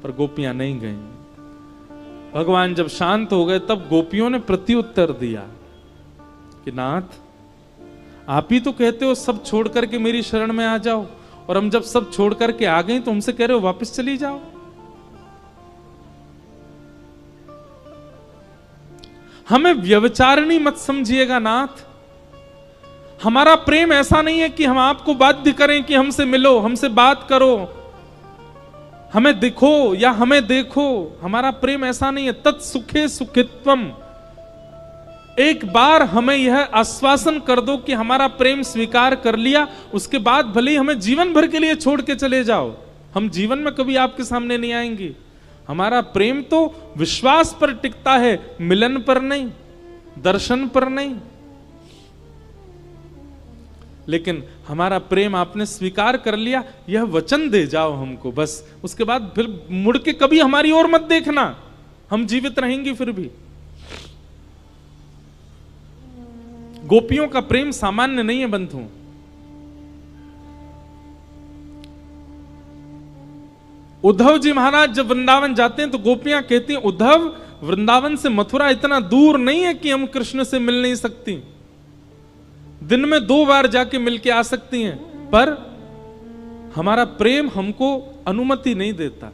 पर गोपियां नहीं गईं। भगवान जब शांत हो गए तब गोपियों ने प्रत्युत्तर दिया कि नाथ, आप ही तो कहते हो सब छोड़ करके मेरी शरण में आ जाओ, और हम जब सब छोड़ करके आ गए तो हमसे कह रहे हो वापस चली जाओ। हमें व्यभिचारिणी मत समझिएगा नाथ। हमारा प्रेम ऐसा नहीं है कि हम आपको बाध्य करें कि हमसे मिलो, हमसे बात करो, हमें दिखो या हमें देखो। हमारा प्रेम ऐसा नहीं है। तत्सुखे सुखित्वम। एक बार हमें यह आश्वासन कर दो कि हमारा प्रेम स्वीकार कर लिया, उसके बाद भले ही हमें जीवन भर के लिए छोड़ के चले जाओ, हम जीवन में कभी आपके सामने नहीं आएंगे। हमारा प्रेम तो विश्वास पर टिकता है, मिलन पर नहीं, दर्शन पर नहीं। लेकिन हमारा प्रेम आपने स्वीकार कर लिया, यह वचन दे जाओ हमको बस। उसके बाद फिर मुड़ के कभी हमारी ओर मत देखना, हम जीवित रहेंगे फिर भी। गोपियों का प्रेम सामान्य नहीं है बंधु। उद्धव जी महाराज जब वृंदावन जाते हैं तो गोपियां कहती हैं उद्धव, वृंदावन से मथुरा इतना दूर नहीं है कि हम कृष्ण से मिल नहीं सकती, दिन में 2 बार जाके मिलके आ सकती हैं, पर हमारा प्रेम हमको अनुमति नहीं देता।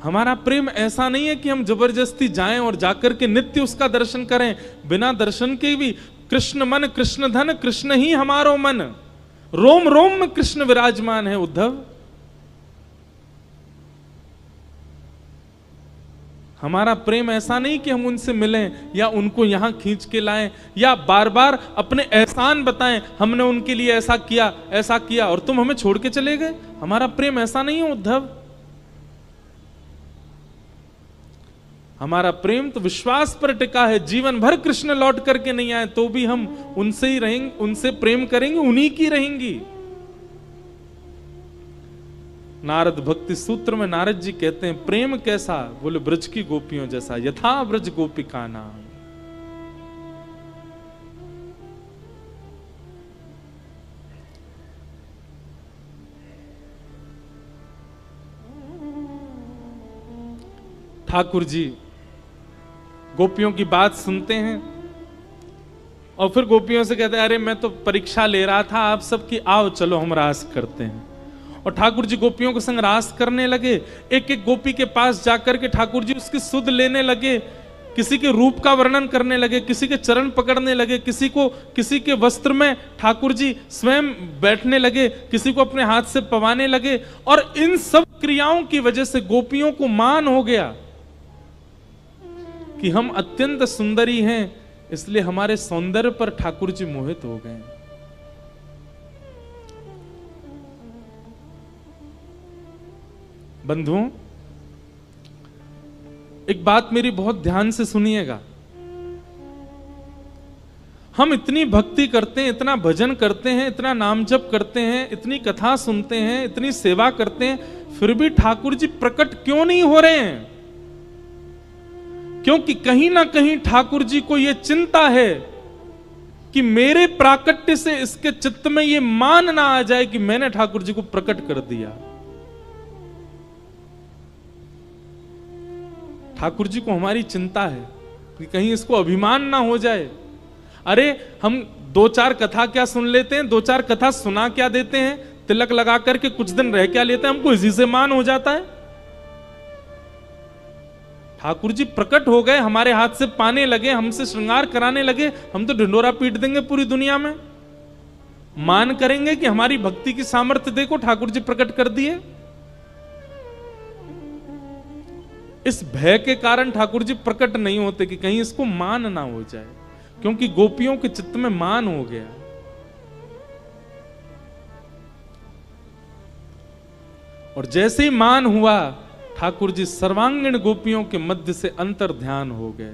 हमारा प्रेम ऐसा नहीं है कि हम जबरदस्ती जाएं और जाकर के नित्य उसका दर्शन करें। बिना दर्शन के भी कृष्ण मन, कृष्ण धन, कृष्ण ही हमारो मन, रोम रोम में कृष्ण विराजमान है उद्धव। हमारा प्रेम ऐसा नहीं कि हम उनसे मिलें या उनको यहां खींच के लाएं या बार बार अपने एहसान बताएं, हमने उनके लिए ऐसा किया और तुम हमें छोड़ के चले गए। हमारा प्रेम ऐसा नहीं है उद्धव। हमारा प्रेम तो विश्वास पर टिका है। जीवन भर कृष्ण लौट करके नहीं आए तो भी हम उनसे ही रहेंगे, उनसे प्रेम करेंगे, उन्हीं की रहेंगी। नारद भक्ति सूत्र में नारद जी कहते हैं प्रेम कैसा, बोले ब्रज की गोपियों जैसा, यथा ब्रज गोपिका नाम। ठाकुर जी गोपियों की बात सुनते हैं और फिर गोपियों से कहते हैं अरे मैं तो परीक्षा ले रहा था आप सबकी, आओ चलो हम रास करते हैं। और ठाकुर जी गोपियों के संग रास करने लगे। एक एक गोपी के पास जाकर के ठाकुर जी उसकी सुध लेने लगे, किसी के रूप का वर्णन करने लगे, किसी के चरण पकड़ने लगे, किसी के वस्त्र में ठाकुर जी स्वयं बैठने लगे, किसी को अपने हाथ से पवाने लगे। और इन सब क्रियाओं की वजह से गोपियों को मान हो गया कि हम अत्यंत सुंदरी हैं, इसलिए हमारे सौंदर्य पर ठाकुर जी मोहित हो गए। बंधुओं, एक बात मेरी बहुत ध्यान से सुनिएगा। हम इतनी भक्ति करते हैं, इतना भजन करते हैं, इतना नाम जप करते हैं, इतनी कथा सुनते हैं, इतनी सेवा करते हैं, फिर भी ठाकुर जी प्रकट क्यों नहीं हो रहे हैं? क्योंकि कहीं ना कहीं ठाकुर जी को यह चिंता है कि मेरे प्राकट्य से इसके चित्त में यह मान ना आ जाए कि मैंने ठाकुर जी को प्रकट कर दिया। ठाकुर जी को हमारी चिंता है कि कहीं इसको अभिमान ना हो जाए। अरे हम 2-4 कथा क्या सुन लेते हैं, 2-4 कथा सुना क्या देते हैं, तिलक लगा करके कुछ दिन रह क्या लेते हैं, हमको इसी से मान हो जाता है। ठाकुर जी प्रकट हो गए, हमारे हाथ से पाने लगे, हमसे श्रृंगार कराने लगे, हम तो ढिंडोरा पीट देंगे पूरी दुनिया में। मान करेंगे कि हमारी भक्ति की सामर्थ्य देखो, ठाकुर जी प्रकट कर दिए। इस भय के कारण ठाकुर जी प्रकट नहीं होते कि कहीं इसको मान ना हो जाए, क्योंकि गोपियों के चित्त में मान हो गया। और जैसे ही मान हुआ, ठाकुर जी सर्वांगीण गोपियों के मध्य से अंतर ध्यान हो गए।